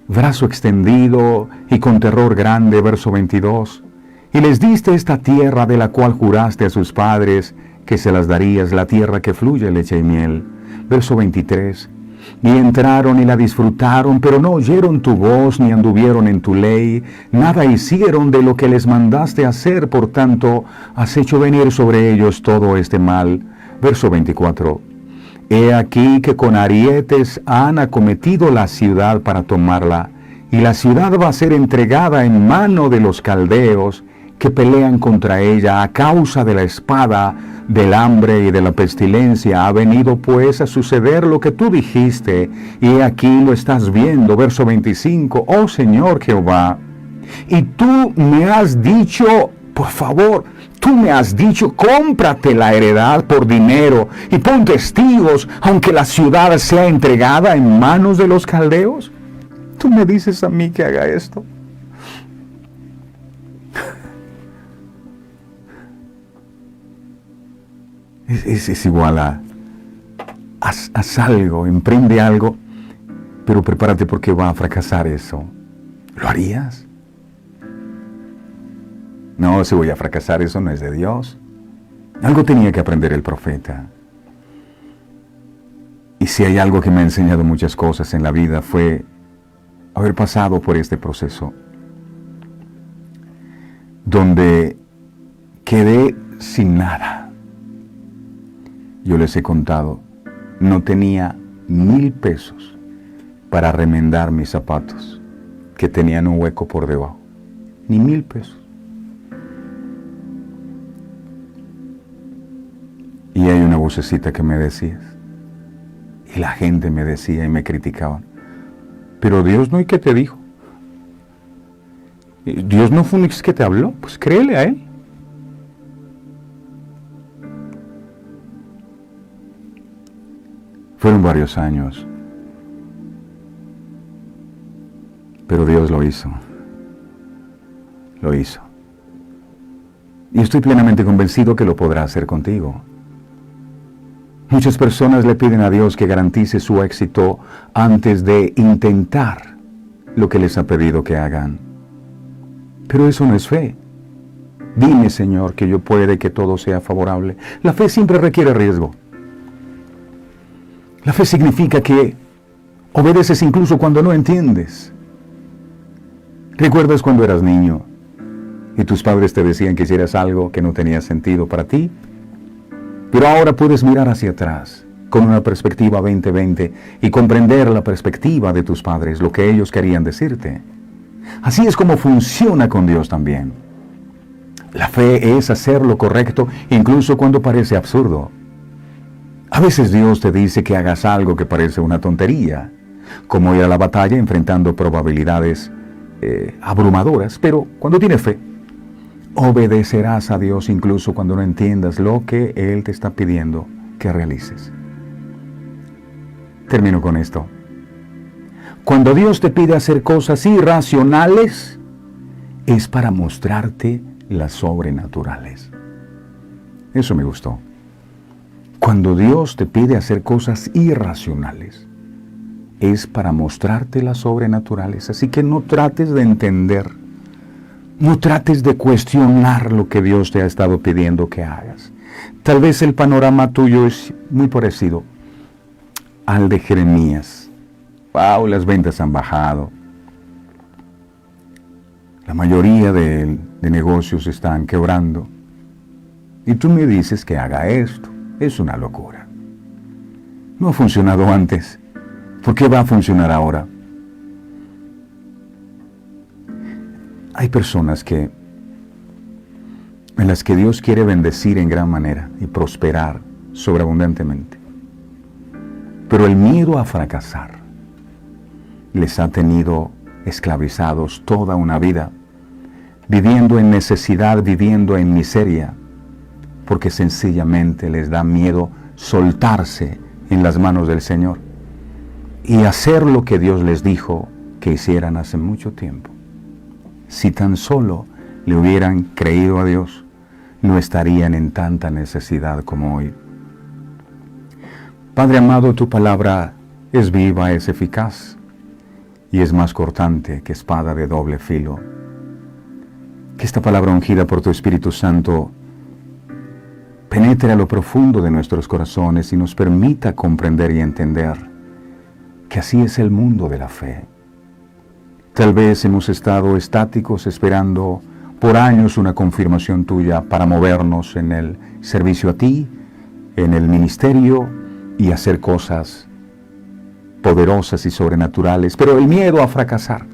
brazo extendido y con terror grande. Verso 22. Y les diste esta tierra de la cual juraste a sus padres que se las darías, la tierra que fluye leche y miel. Verso 23. Y entraron y la disfrutaron, pero no oyeron tu voz ni anduvieron en tu ley, nada hicieron de lo que les mandaste hacer, por tanto has hecho venir sobre ellos todo este mal. Verso 24. He aquí que con arietes han acometido la ciudad para tomarla, y la ciudad va a ser entregada en mano de los caldeos, que pelean contra ella a causa de la espada, del hambre y de la pestilencia. Ha venido pues a suceder lo que tú dijiste, y aquí lo estás viendo. Verso 25, oh Señor Jehová, y tú me has dicho, por favor, tú me has dicho, cómprate la heredad por dinero y pon testigos, aunque la ciudad sea entregada en manos de los caldeos. Tú me dices a mí que haga esto. Es igual a haz algo, emprende algo, pero prepárate porque va a fracasar eso. ¿Lo harías? No, si voy a fracasar, eso no es de Dios. Algo tenía que aprender el profeta. Y si hay algo que me ha enseñado muchas cosas en la vida, fue haber pasado por este proceso, donde quedé sin nada. Yo les he contado, no tenía 1,000 pesos para remendar mis zapatos, que tenían un hueco por debajo. Ni 1,000 pesos. Y hay una vocecita que me decía, y la gente me decía y me criticaban, pero Dios no, ¿y qué te dijo? Dios no fue un que te habló, pues créele a Él. Fueron varios años, pero Dios lo hizo. Lo hizo. Y estoy plenamente convencido que lo podrá hacer contigo. Muchas personas le piden a Dios que garantice su éxito antes de intentar lo que les ha pedido que hagan. Pero eso no es fe. Dime, Señor, que yo puede que todo sea favorable. La fe siempre requiere riesgo. La fe significa que obedeces incluso cuando no entiendes. ¿Recuerdas cuando eras niño y tus padres te decían que hicieras algo que no tenía sentido para ti? Pero ahora puedes mirar hacia atrás con una perspectiva 2020 y comprender la perspectiva de tus padres, lo que ellos querían decirte. Así es como funciona con Dios también. La fe es hacer lo correcto incluso cuando parece absurdo. A veces Dios te dice que hagas algo que parece una tontería, como ir a la batalla enfrentando probabilidades abrumadoras, pero cuando tienes fe, obedecerás a Dios incluso cuando no entiendas lo que Él te está pidiendo que realices. Termino con esto. Cuando Dios te pide hacer cosas irracionales, es para mostrarte las sobrenaturales. Eso me gustó. Cuando Dios te pide hacer cosas irracionales, es para mostrarte las sobrenaturales. Así que no trates de entender, no trates de cuestionar lo que Dios te ha estado pidiendo que hagas. Tal vez el panorama tuyo es muy parecido al de Jeremías. Wow, las ventas han bajado. La mayoría de negocios están quebrando. Y tú me dices que haga esto. Es una locura. No ha funcionado antes. ¿Por qué va a funcionar ahora? Hay personas en las que Dios quiere bendecir en gran manera y prosperar sobreabundantemente. Pero el miedo a fracasar les ha tenido esclavizados toda una vida, viviendo en necesidad, viviendo en miseria, porque sencillamente les da miedo soltarse en las manos del Señor y hacer lo que Dios les dijo que hicieran hace mucho tiempo. Si tan solo le hubieran creído a Dios, no estarían en tanta necesidad como hoy. Padre amado, tu palabra es viva, es eficaz y es más cortante que espada de doble filo. Que esta palabra ungida por tu Espíritu Santo penetre a lo profundo de nuestros corazones y nos permita comprender y entender que así es el mundo de la fe. Tal vez hemos estado estáticos esperando por años una confirmación tuya para movernos en el servicio a ti, en el ministerio y hacer cosas poderosas y sobrenaturales. Pero el miedo a fracasar,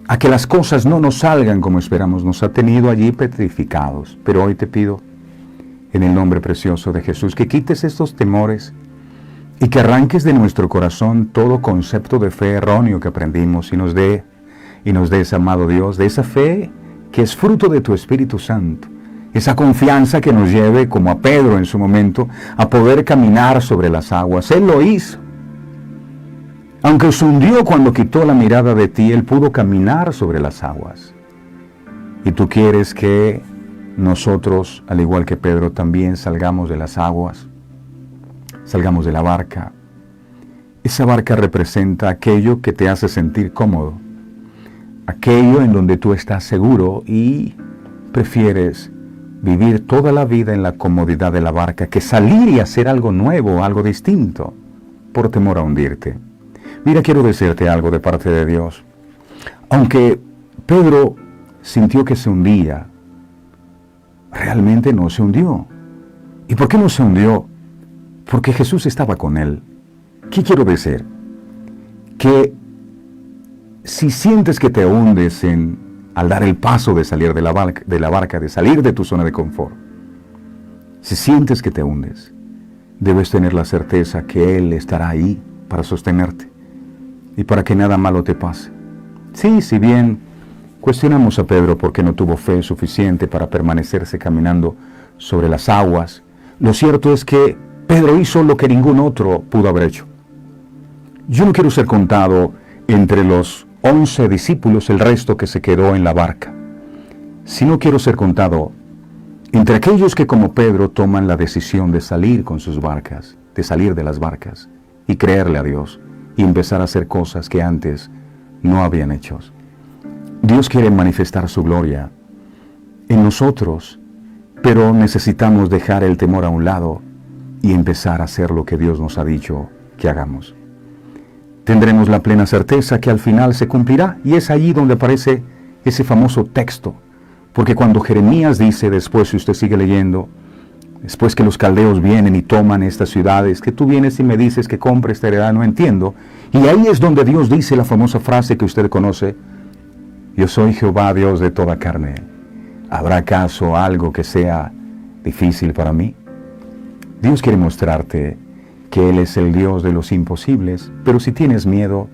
a que las cosas no nos salgan como esperamos, nos ha tenido allí petrificados. Pero hoy te pido, en el nombre precioso de Jesús, que quites estos temores y que arranques de nuestro corazón todo concepto de fe erróneo que aprendimos y nos des, amado Dios, de esa fe que es fruto de tu Espíritu Santo, esa confianza que nos lleve, como a Pedro en su momento, a poder caminar sobre las aguas. Él lo hizo. Aunque se hundió cuando quitó la mirada de ti, Él pudo caminar sobre las aguas. Y tú quieres que nosotros, al igual que Pedro, también salgamos de las aguas, salgamos de la barca. Esa barca representa aquello que te hace sentir cómodo, aquello en donde tú estás seguro y prefieres vivir toda la vida en la comodidad de la barca que salir y hacer algo nuevo, algo distinto, por temor a hundirte. Mira, quiero decirte algo de parte de Dios. Aunque Pedro sintió que se hundía, realmente no se hundió. ¿Y por qué no se hundió? Porque Jesús estaba con él. ¿Qué quiero decir? Que si sientes que te hundes al dar el paso de salir de la barca, de salir de tu zona de confort, si sientes que te hundes, debes tener la certeza que Él estará ahí para sostenerte y para que nada malo te pase. Sí, si bien cuestionamos a Pedro porque no tuvo fe suficiente para permanecerse caminando sobre las aguas, lo cierto es que Pedro hizo lo que ningún otro pudo haber hecho. Yo no quiero ser contado entre los 11 discípulos, el resto que se quedó en la barca, sino quiero ser contado Entre aquellos que como Pedro toman la decisión de salir con sus barcas, de salir de las barcas y creerle a Dios y empezar a hacer cosas que antes no habían hecho. Dios quiere manifestar su gloria en nosotros, pero necesitamos dejar el temor a un lado y empezar a hacer lo que Dios nos ha dicho que hagamos. Tendremos la plena certeza que al final se cumplirá, y es allí donde aparece ese famoso texto. Porque cuando Jeremías dice, después, si usted sigue leyendo, después que los caldeos vienen y toman estas ciudades, que tú vienes y me dices que compre esta heredad, no entiendo. Y ahí es donde Dios dice la famosa frase que usted conoce: yo soy Jehová, Dios de toda carne. ¿Habrá acaso algo que sea difícil para mí? Dios quiere mostrarte que Él es el Dios de los imposibles, pero si tienes miedo,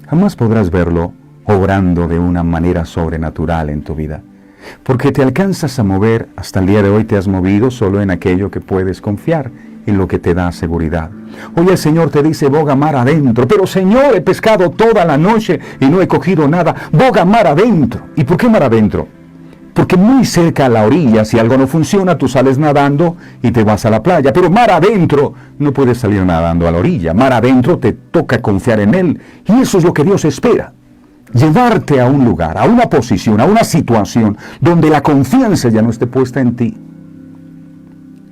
jamás podrás verlo obrando de una manera sobrenatural en tu vida. Porque te alcanzas a mover, hasta el día de hoy te has movido solo en aquello que puedes confiar, en lo que te da seguridad. Hoy el Señor te dice, boga mar adentro. Pero Señor, he pescado toda la noche y no he cogido nada. Boga mar adentro. ¿Y por qué mar adentro? Porque muy cerca a la orilla, si algo no funciona, tú sales nadando y te vas a la playa. Pero mar adentro, no puedes salir nadando a la orilla. Mar adentro te toca confiar en Él. Y eso es lo que Dios espera. Llevarte a un lugar, a una posición, a una situación donde la confianza ya no esté puesta en ti,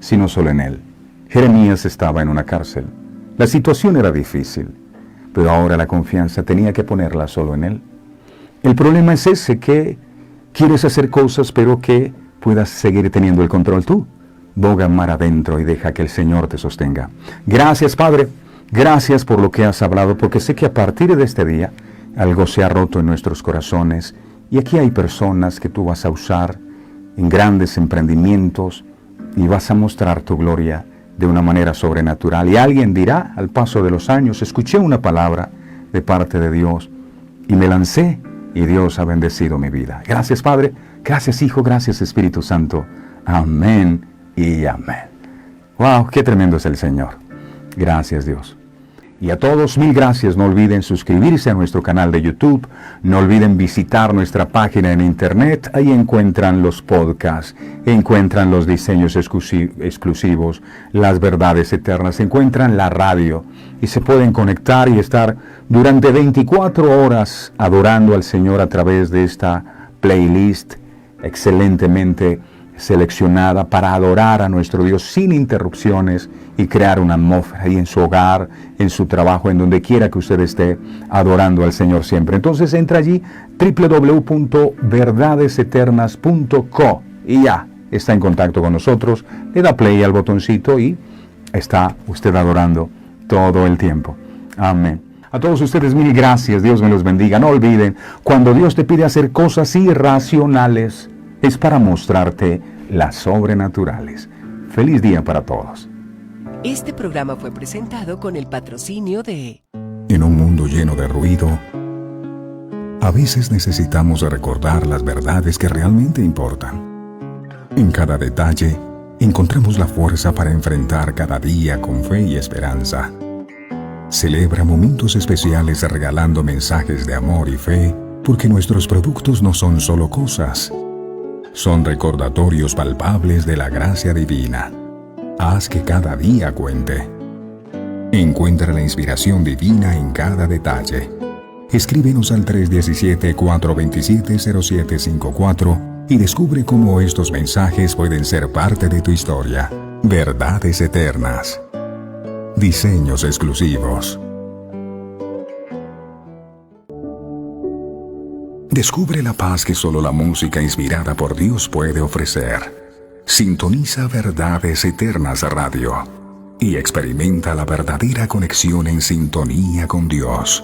sino solo en Él. Jeremías estaba en una cárcel. La situación era difícil, pero ahora la confianza tenía que ponerla solo en Él. El problema es ese, que quieres hacer cosas, pero que puedas seguir teniendo el control tú. Boga mar adentro y deja que el Señor te sostenga. Gracias, Padre. Gracias por lo que has hablado, porque sé que a partir de este día algo se ha roto en nuestros corazones, y aquí hay personas que tú vas a usar en grandes emprendimientos y vas a mostrar tu gloria de una manera sobrenatural. Y alguien dirá, al paso de los años, escuché una palabra de parte de Dios y me lancé y Dios ha bendecido mi vida. Gracias, Padre. Gracias, Hijo. Gracias, Espíritu Santo. Amén y amén. ¡Wow! ¡Qué tremendo es el Señor! Gracias, Dios. Y a todos, mil gracias. No olviden suscribirse a nuestro canal de YouTube. No olviden visitar nuestra página en internet. Ahí encuentran los podcasts, encuentran los diseños exclusivos, las verdades eternas, encuentran la radio. Y se pueden conectar y estar durante 24 horas adorando al Señor a través de esta playlist excelentemente seleccionada para adorar a nuestro Dios sin interrupciones y crear una atmósfera ahí en su hogar, en su trabajo, en donde quiera que usted esté adorando al Señor siempre. Entonces entra allí, www.verdadeseternas.co, y ya está en contacto con nosotros, le da play al botoncito y está usted adorando todo el tiempo. Amén. A todos ustedes mil gracias, Dios me los bendiga. No olviden, cuando Dios te pide hacer cosas irracionales, es para mostrarte las sobrenaturales. Feliz día para todos. Este programa fue presentado con el patrocinio de... En un mundo lleno de ruido, a veces necesitamos recordar las verdades que realmente importan. En cada detalle, encontramos la fuerza para enfrentar cada día con fe y esperanza. Celebra momentos especiales regalando mensajes de amor y fe, porque nuestros productos no son solo cosas. Son recordatorios palpables de la gracia divina. Haz que cada día cuente. Encuentra la inspiración divina en cada detalle. Escríbenos al 317-427-0754 y descubre cómo estos mensajes pueden ser parte de tu historia. Verdades eternas. Diseños exclusivos. Descubre la paz que solo la música inspirada por Dios puede ofrecer. Sintoniza Verdades Eternas Radio y experimenta la verdadera conexión en sintonía con Dios.